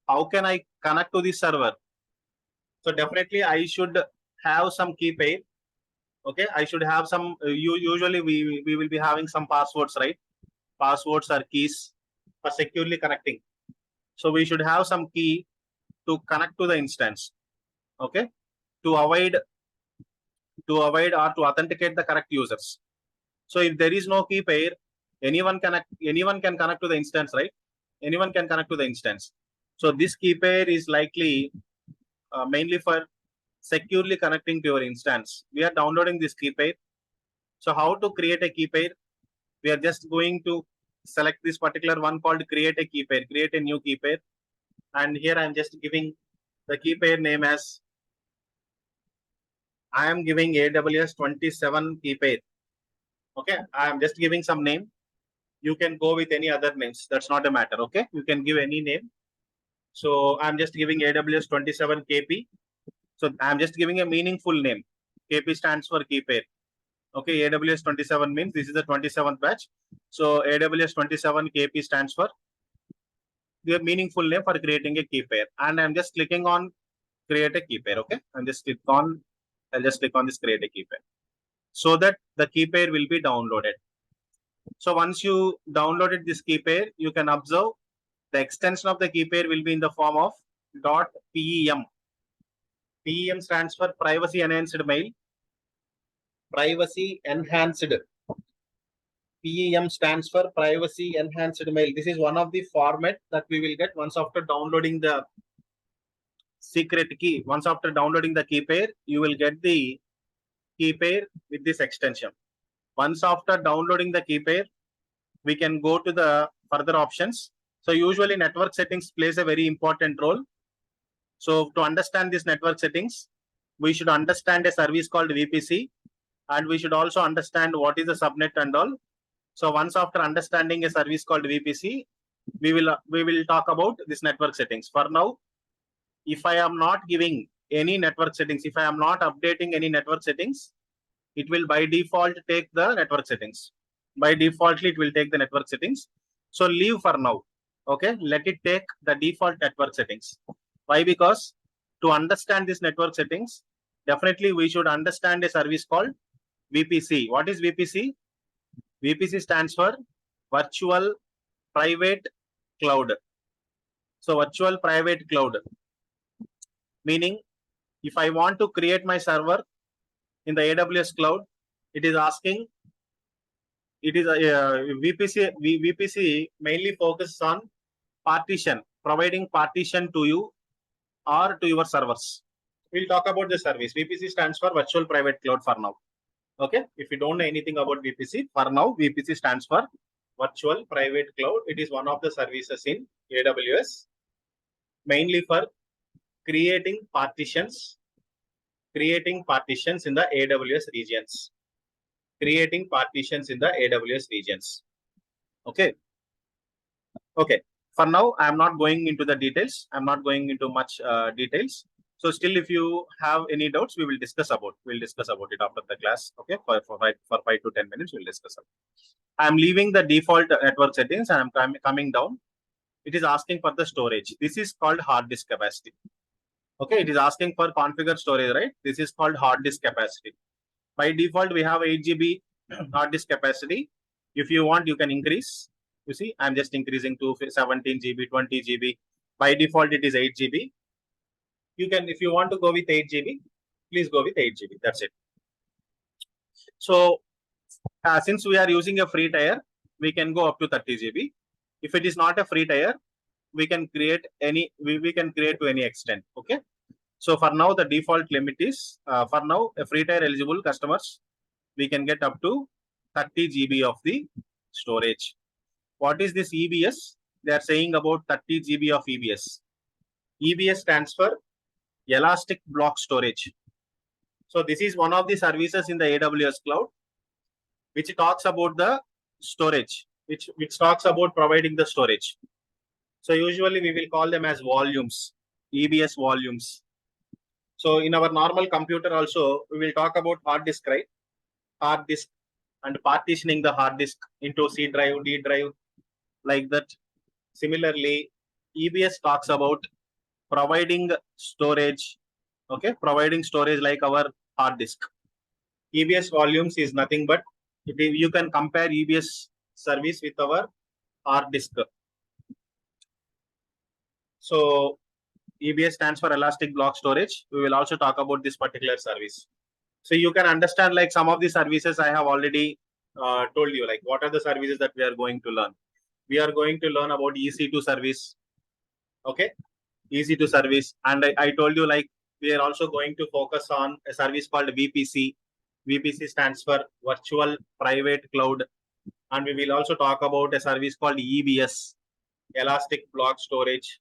how can I connect to this server? So definitely I should have some key pair. Okay. I should have some, usually we will be having some passwords, right? Passwords are keys for securely connecting. So we should have some key to connect to the instance. Okay. To avoid or to authenticate the correct users. So if there is no key pair, anyone can connect to the instance, right? Anyone can connect to the instance. So this key pair is likely mainly for securely connecting to your instance. We are downloading this key pair. So how to create a key pair? We are just going to select this particular one called create a key pair, create a new key pair. And here I am just giving the key pair name as I am giving AWS 27 key pair. Okay, I am just giving some name. You can go with any other names. That's not a matter. Okay, you can give any name. So I'm just giving AWS 27 KP. So I'm just giving a meaningful name. KP stands for key pair. Okay, AWS 27 means this is the 27th batch. So AWS 27 KP stands for the meaningful name for creating a key pair. And I'm just clicking on create a key pair. Okay, I'll just click on this create a key pair so that the key pair will be downloaded. So once you downloaded this key pair, you can observe the extension of the key pair will be in the form of .pem. PEM stands for privacy enhanced mail. Privacy enhanced. PEM stands for privacy enhanced mail. This is one of the format that we will get once after downloading the secret key. Once after downloading the key pair, you will get the key pair with this extension. Once after downloading the key pair, we can go to the further options. So usually network settings plays a very important role. So to understand these network settings, we should understand a service called VPC, and we should also understand what is the subnet and all. So once after understanding a service called VPC, we will talk about this network settings. For now, if I am not giving any network settings, if I am not updating any network settings, it will by default take the network settings. By default, it will take the network settings. So leave for now. Okay, let it take the default network settings. Why? Because to understand this network settings, definitely we should understand a service called VPC. What is VPC? VPC stands for Virtual Private Cloud. So Virtual Private Cloud, meaning if I want to create my server in the AWS cloud, it is asking, it is VPC mainly focuses on partition, providing partition to you or to your servers. We'll talk about the service. VPC stands for Virtual Private Cloud for now. Okay, if you don't know anything about VPC, for now, VPC stands for Virtual Private Cloud. It is one of the services in AWS, mainly for creating partitions in the AWS regions. Creating partitions in the AWS regions. Okay. For now, I'm not going into the details. I'm not going into much details. So still, if you have any doubts, we'll discuss about it after the class. Okay, for 5 to 10 minutes, we'll discuss about it. I'm leaving the default network settings and I'm coming down. It is asking for the storage. This is called hard disk capacity. Okay, it is asking for configure storage, right? This is called hard disk capacity. By default, we have 8 GB hard disk capacity. If you want, you can increase. You see, I'm just increasing to 17 GB, 20 GB. By default, it is 8 GB. You can, if you want to go with 8 GB, please go with 8 GB. That's it. So, since we are using a free tier, we can go up to 30 GB. If it is not a free tier, we can create any, we can create to any extent. Okay. So for now, the default limit is, for now, a free tier eligible customers, we can get up to 30 GB of the storage. What is this EBS? They are saying about 30 GB of EBS. EBS stands for Elastic Block Storage. So this is one of the services in the AWS cloud, which talks about the storage, which talks about providing the storage. So usually we will call them as volumes, EBS volumes. So in our normal computer also, we will talk about hard disk, right? Hard disk and partitioning the hard disk into C drive, D drive, like that. Similarly, EBS talks about providing storage, okay? Providing storage like our hard disk. EBS volumes is nothing but, you can compare EBS service with our hard disk. So EBS stands for Elastic Block Storage. We will also talk about this particular service. So you can understand like some of the services I have already told you, like what are the services that we are going to learn. We are going to learn about EC2 service. Okay, EC2 service. And I told you like we are also going to focus on a service called VPC. VPC stands for Virtual Private Cloud. And we will also talk about a service called EBS, Elastic Block Storage.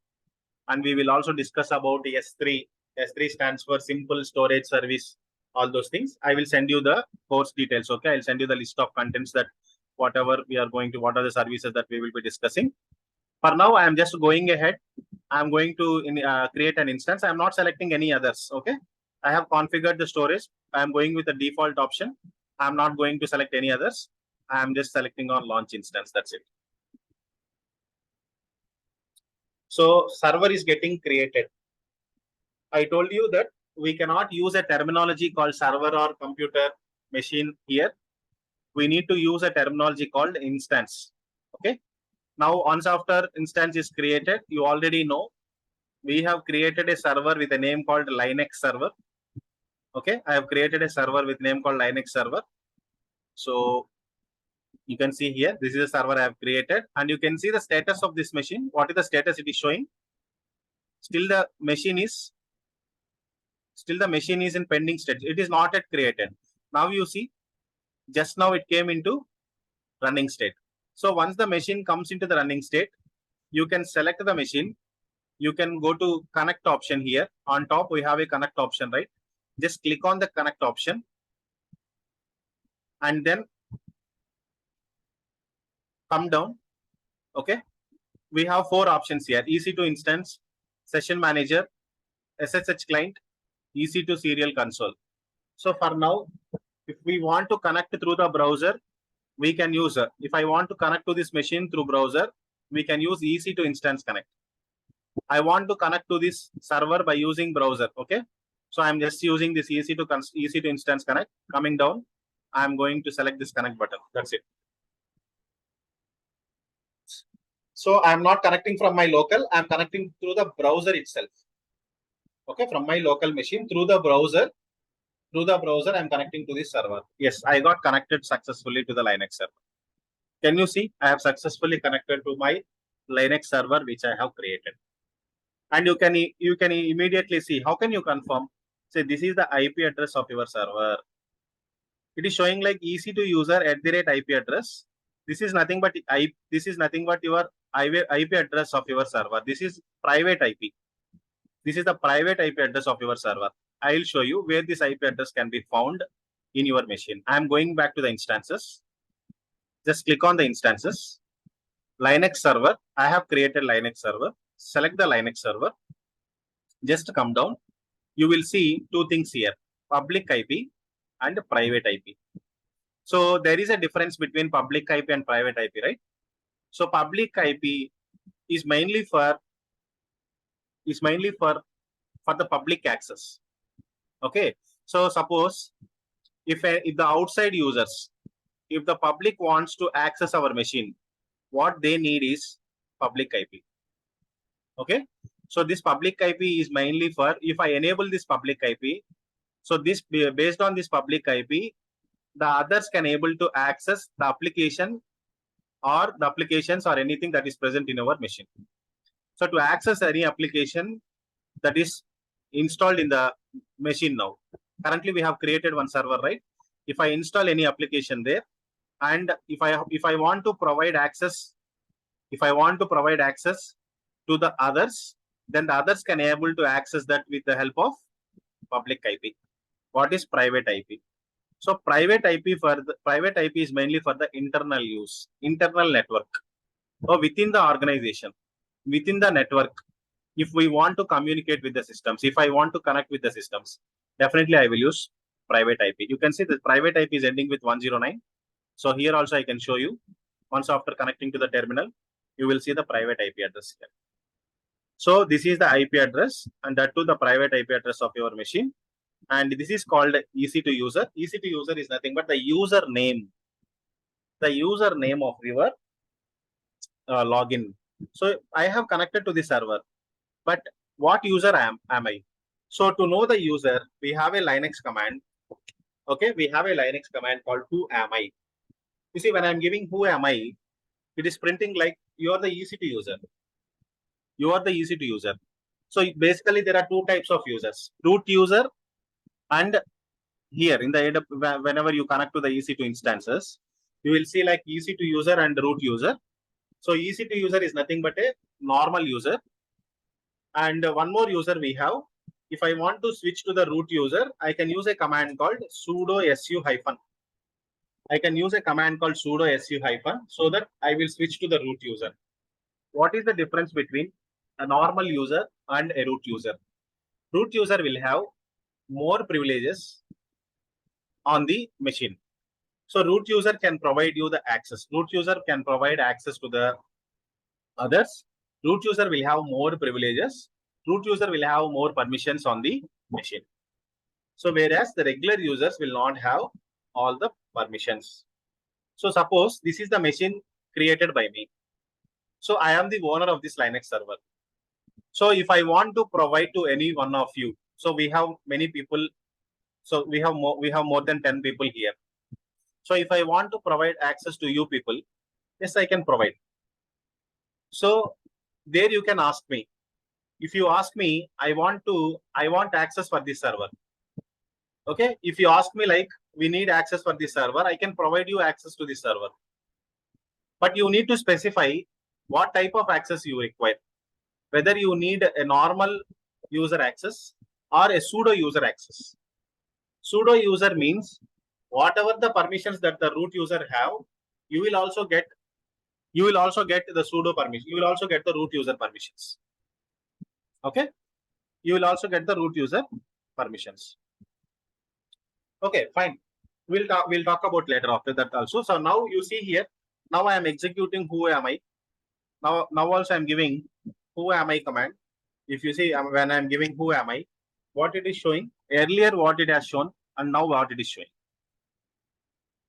And we will also discuss about S3. S3 stands for Simple Storage Service. All those things. I will send you the course details. Okay, I'll send you the list of contents that whatever we are going to, what are the services that we will be discussing. For now, I am just going ahead. I'm going to create an instance. I'm not selecting any others. Okay, I have configured the storage. I'm going with the default option. I'm not going to select any others. I'm just selecting on launch instance. That's it. So server is getting created. I told you that we cannot use a terminology called server or computer machine here. We need to use a terminology called instance. Okay. Now, once after instance is created, you already know we have created a server with a name called Linux server. Okay. I have created a server with name called Linux server. So you can see here, this is a server I have created, and you can see the status of this machine. What is the status it is showing? Still the machine is in pending state. It is not yet created. Now you see, just now it came into running state. So once the machine comes into the running state, you can select the machine. You can go to connect option here. On top, we have a connect option, right? Just click on the connect option. And then come down. Okay. We have 4 options here. EC2 instance, session manager, SSH client, EC2 serial console. So for now, if we want to connect through the browser, we can use, if I want to connect to this machine through browser, we can use EC2 instance connect. I want to connect to this server by using browser. Okay. So I'm just using this EC2 instance connect. Coming down, I'm going to select this connect button. That's it. So I'm not connecting from my local. I'm connecting through the browser itself. Okay. From my local machine through the browser. I'm connecting to this server. Yes, I got connected successfully to the Linux server. Can you see? I have successfully connected to my Linux server, which I have created. And you can immediately see. How can you confirm? Say this is the IP address of your server. It is showing like EC2 user @IP address. This is nothing but your IP address of your server. This is private IP. This is the private IP address of your server. I will show you where this IP address can be found in your machine. I am going back to the instances. Just click on the instances. Linux server. I have created Linux server. Select the Linux server. Just come down. You will see two things here, public IP and private IP. So there is a difference between public IP and private IP, right? So public IP is mainly for the public access. Okay. So suppose if the outside users, if the public wants to access our machine, what they need is public IP. Okay. So this public IP is mainly for, if I enable this public IP, so this based on this public IP, the others can able to access the application or the applications or anything that is present in our machine. So to access any application that is installed in the machine now, currently we have created one server, right? If I install any application there, and if I want to provide access, to the others, then the others can able to access that with the help of public IP. What is private IP? So private IP is mainly for the internal use, internal network, or within the organization, within the network. If we want to communicate with the systems, if I want to connect with the systems, definitely I will use private IP. You can see the private IP is ending with 109. So here also I can show you. Once after connecting to the terminal, you will see the private IP address here. So this is the IP address, and that too the private IP address of your machine. And this is called EC2 user. EC2 user is nothing but the user name of your login. So I have connected to the server, but what user am I? So to know the user, we have a Linux command. Okay, we have a Linux command called who am I. You see, when I'm giving who am I, it is printing like you are the EC2 user. You are the EC2 user. So basically there are two types of users, root user, and here in the whenever you connect to the EC2 instances, you will see like EC2 user and root user. So EC2 user is nothing but a normal user. And one more user we have. If I want to switch to the root user, I can use a command called sudo su hyphen. I can use a command called sudo su hyphen so that I will switch to the root user. What is the difference between a normal user and a root user? Root user will have more privileges on the machine. So root user can provide you the access. Root user can provide access to the others. Root user will have more privileges. Root user will have more permissions on the machine. So whereas the regular users will not have all the permissions. So suppose this is the machine created by me. So I am the owner of this Linux server. So if I want to provide to any one of you, so we have many people. So we have more than 10 people here. So if I want to provide access to you people, yes, I can provide. So there you can ask me. If you ask me, I want access for this server. Okay. If you ask me like we need access for this server, I can provide you access to this server. But you need to specify what type of access you require. Whether you need a normal user access or a pseudo user access. Pseudo user means whatever the permissions that the root user have, you will also get the pseudo permission. You will also get the root user permissions. Okay. You will also get the root user permissions. Okay, fine. We'll talk about later after that also. So now you see here, now I am executing who am I. Now also I'm giving who am I command. If you see when I'm giving who am I, what it is showing, earlier what it has shown, and now what it is showing.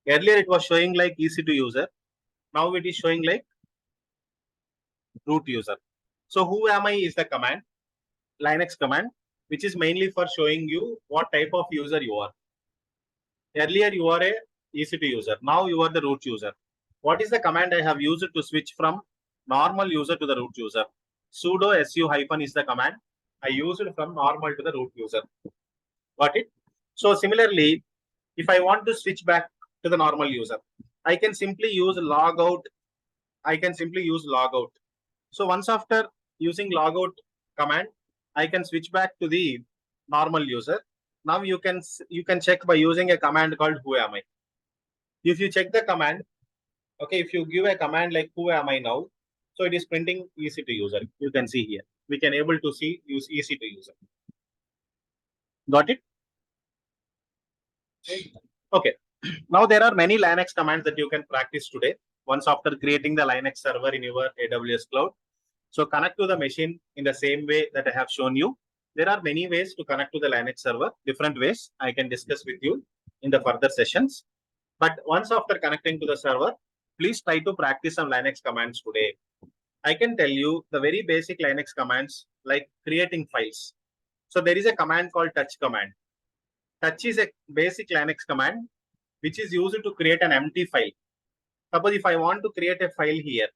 Earlier it was showing like EC2 user. Now it is showing like root user. So who am I is the command, Linux command, which is mainly for showing you what type of user you are. Earlier you are a EC2 user. Now you are the root user. What is the command I have used to switch from normal user to the root user? Sudo su hyphen is the command I used from normal to the root user. Got it? So similarly, if I want to switch back to the normal user, I can simply use logout. So once after using logout command, I can switch back to the normal user. Now you can check by using a command called who am I. If you check the command, okay, if you give a command like who am I now, So it is printing easy to user. You can see here. We can able to see use easy to user. Got it? Okay. Now there are many Linux commands that you can practice today. Once after creating the Linux server in your AWS cloud. So connect to the machine in the same way that I have shown you. There are many ways to connect to the Linux server, different ways I can discuss with you in the further sessions. But once after connecting to the server, please try to practice some Linux commands today. I can tell you the very basic Linux commands like creating files. So there is a command called touch command. Touch is a basic Linux command which is used to create an empty file. Suppose if I want to create a file here,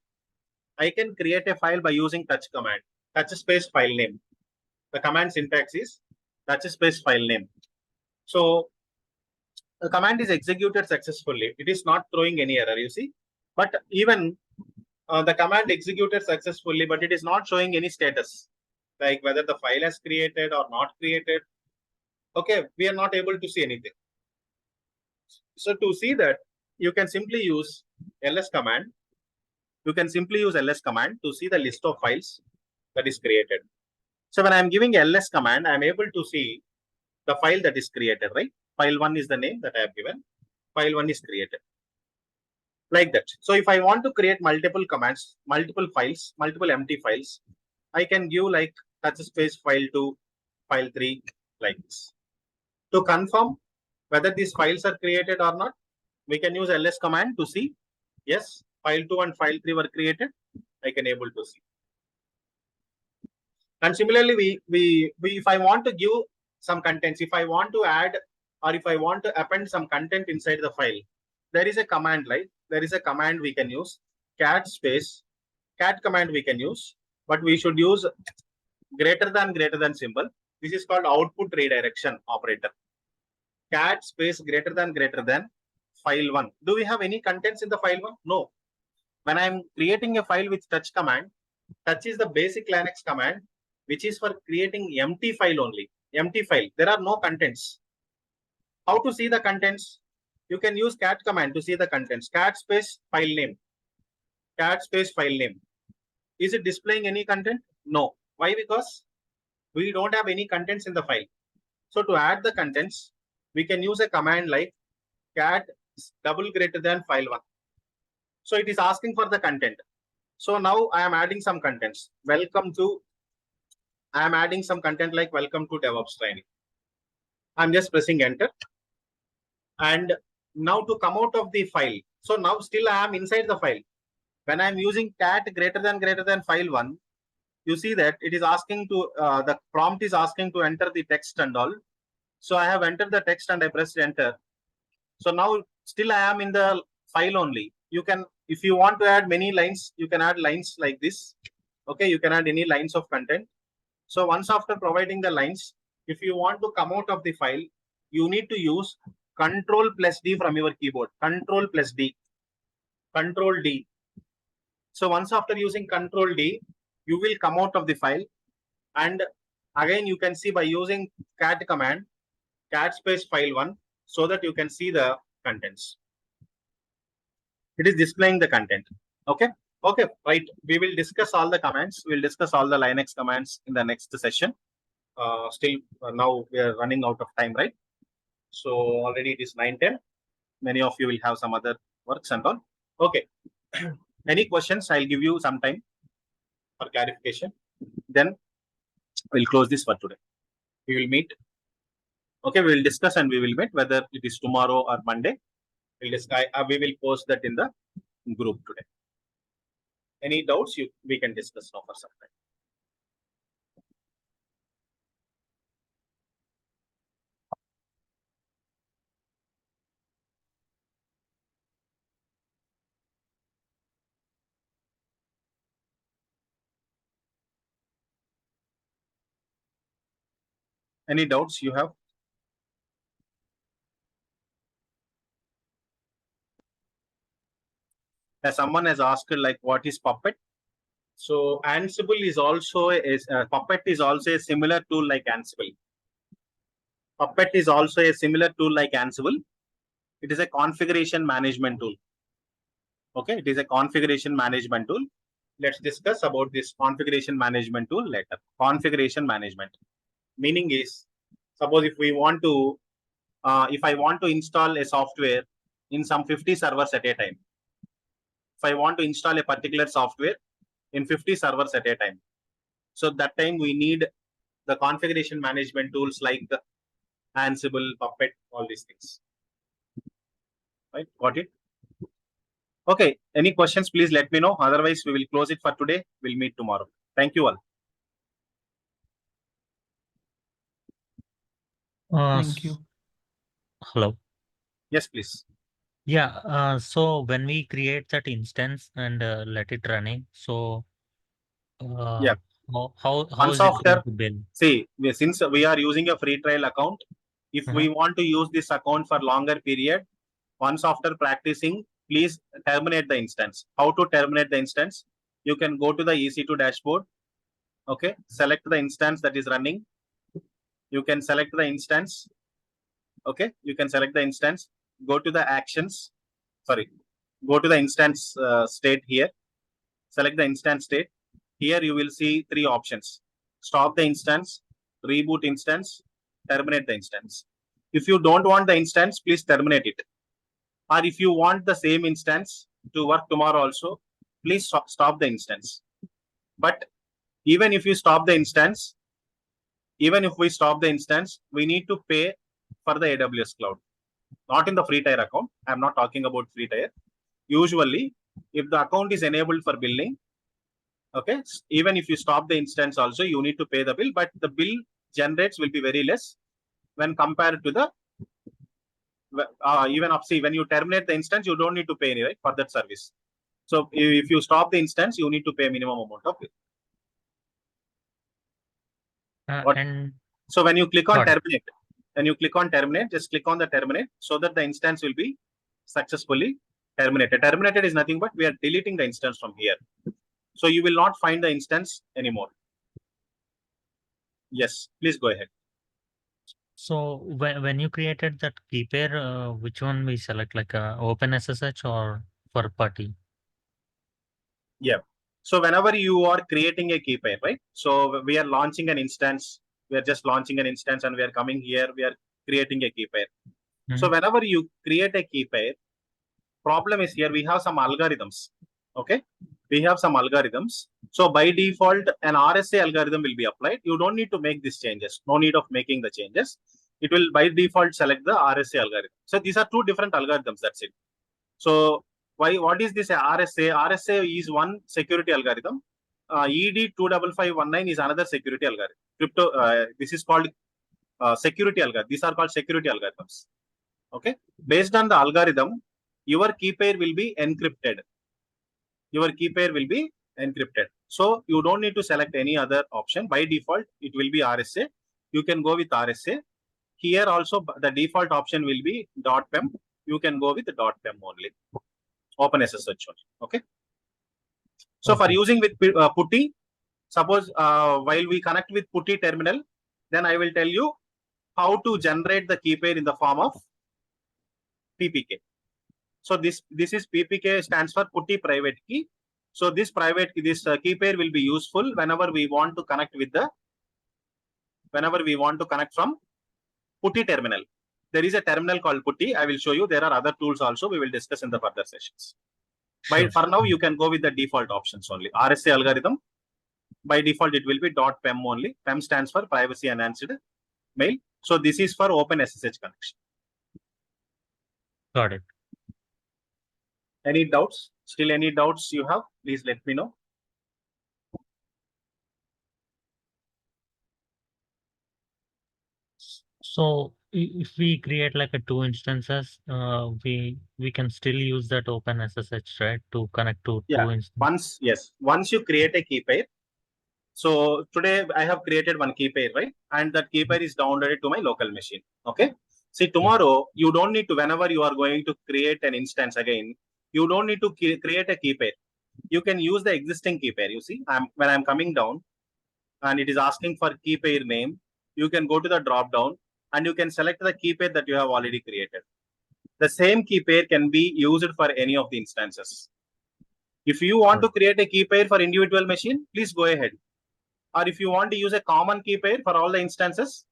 I can create a file by using touch command, touch space file name. The command syntax is touch space file name. So the command is executed successfully. It is not throwing any error, you see. But even the command executed successfully, but it is not showing any status, like whether the file has created or not created. Okay, we are not able to see anything. So to see that, you can simply use ls command. You can simply use ls command to see the list of files that is created. So when I am giving ls command, I am able to see the file that is created, right? File 1 is the name that I have given. File 1 is created. Like that. So if I want to create multiple commands, multiple files, multiple empty files, I can give like touch space file 2, file 3, like this. To confirm whether these files are created or not, we can use ls command to see, yes, file 2 and file 3 were created. I can able to see. And similarly, if I want to give some contents, if I want to add or if I want to append some content inside the file, there is a command, right? There is a command we can use, cat space, cat command we can use, but we should use greater than symbol. This is called output redirection operator. Cat space greater than file 1. Do we have any contents in the file 1? No. When I am creating a file with touch command, touch is the basic Linux command, which is for creating empty file only. Empty file. There are no contents. How to see the contents? You can use cat command to see the contents. Cat space file name. Cat space file name. Is it displaying any content? No. Why? Because we don't have any contents in the file. So to add the contents, we can use a command like cat double greater than file 1. So it is asking for the content. So now I am adding some contents. I am adding some content like welcome to DevOps training. I'm just pressing enter. And now to come out of the file. So now still I am inside the file. When I'm using cat greater than file 1, you see that it is asking to, the prompt is asking to enter the text and all. So I have entered the text and I pressed enter. So now still I am in the file only. You can, if you want to add many lines, you can add lines like this. Okay, you can add any lines of content. So once after providing the lines, if you want to come out of the file, you need to use Control plus D from your keyboard. Control plus D. Control D. So once after using Control D, you will come out of the file. And again, you can see by using cat command, cat space file 1, so that you can see the contents. It is displaying the content. Okay. Okay, right. We will discuss all the commands. We'll discuss all the Linux commands in the next session. Still, now we are running out of time, right? So already it is 9:10. Many of you will have some other works and all. Okay. Any questions? I'll give you some time for clarification. Then we'll close this for today. We will meet. Okay, we will discuss and we will meet whether it is tomorrow or Monday. We'll discuss. We will post that in the group today. Any doubts? We can discuss now for some time. Any doubts you have? As someone has asked, like, what is Puppet? So Ansible is also Puppet is also a similar tool like Ansible. Puppet is also a similar tool like Ansible. It is a configuration management tool. Okay, it is a configuration management tool. let's discuss about this configuration management tool later. Configuration management. Meaning is, suppose if we want to, if I want to install a software in some 50 servers at a time. If I want to install a particular software in 50 servers at a time. So that time we need the configuration management tools like Ansible, Puppet, all these things. Right? Got it? Okay. Any questions, please let me know. Otherwise, we will close it for today. We'll meet tomorrow. Thank you all. Thank you. Hello. Yes, please. Yeah. So when we create that instance and let it running, so Yeah. how Once is it after, going to build? see, since we are using a free trial account, if we want to use this account for longer period, once after practicing, please terminate the instance. How to terminate the instance? You can go to the EC2 dashboard. Okay. Select the instance that is running. You can select the instance. Okay. You can select the instance. Go to the actions. Sorry. Go to the instance state here. Select the instance state. Here you will see three options. Stop the instance, reboot instance, terminate the instance. If you don't want the instance, please terminate it. Or if you want the same instance to work tomorrow also, please stop the instance. But even if you stop the instance, even if we stop the instance, we need to pay for the AWS cloud. Not in the free tier account. I'm not talking about free tier. Usually, if the account is enabled for billing, okay, even if you stop the instance also, you need to pay the bill, but the bill generates will be very less when compared to the even see, when you terminate the instance, you don't need to pay any, right, for that service. So if you stop the instance, you need to pay minimum amount of bill. So when you click on terminate, just click on the terminate so that the instance will be successfully terminated. Terminated is nothing but we are deleting the instance from here. So you will not find the instance anymore. Yes, please go ahead. So when you created that key pair, which one we select, like OpenSSH or for party? Yeah. So whenever you are creating a key pair, right? So we are launching an instance. We are just launching an instance and we are coming here. We are creating a key pair. So whenever you create a key pair, problem is here we have some algorithms. Okay. We have some algorithms. So by default, an RSA algorithm will be applied. You don't need to make these changes. No need of making the changes. It will by default select the RSA algorithm. So these are two different algorithms. That's it. So what is this RSA? RSA is one security algorithm. ED 25519 is another security algorithm. This is called security algorithm. These are called security algorithms. Okay. Based on the algorithm, your key pair will be encrypted. Your key pair will be encrypted. So you don't need to select any other option. By default, it will be RSA. You can go with RSA. Here also the default option will be .pem. You can go with .pem only. OpenSSH only. Okay. So for using with PuTTY, suppose while we connect with PuTTY terminal, then I will tell you how to generate the key pair in the form of PPK. So this is PPK, stands for PuTTY private key. So this key pair will be useful whenever we want to connect from PuTTY terminal. There is a terminal called PuTTY. I will show you. There are other tools also. We will discuss in the further sessions. Sure. For now, you can go with the default options only. RSA algorithm. By default, it will be .pem only. PEM stands for privacy enhanced mail. So this is for OpenSSH connection. Got it. Any doubts? Still any doubts you have? Please let me know. So if we create like a two instances, we can still use that OpenSSH, right, to connect to two instances. Once you create a key pair. So today I have created one key pair, right? And that key pair is downloaded to my local machine. Okay. See, tomorrow you don't need to, whenever you are going to create an instance again, you don't need to create a key pair. You can use the existing key pair. You see, when I'm coming down and it is asking for key pair name, you can go to the drop down and you can select the key pair that you have already created. The same key pair can be used for any of the instances. If you want to create a key pair for individual machine, please go ahead. Or if you want to use a common key pair for all the instances,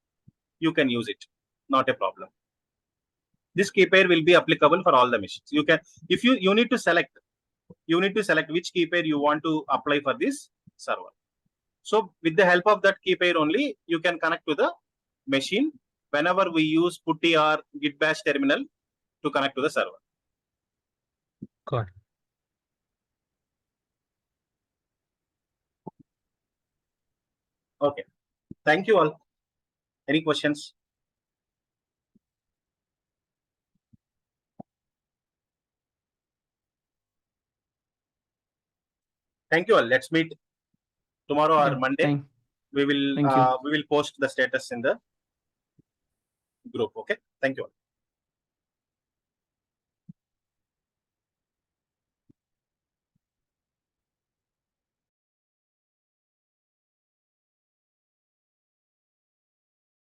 you can use it. Not a problem. This key pair will be applicable for all the machines. You can, if you need to select which key pair you want to apply for this server. So with the help of that key pair only, you can connect to the machine whenever we use putty or git bash terminal to connect to the server. Got it. Okay. Thank you all. Any questions? Thank you all. Let's meet tomorrow or Yeah, Monday. We will thank you. post the status in the group. Okay. Thank you all.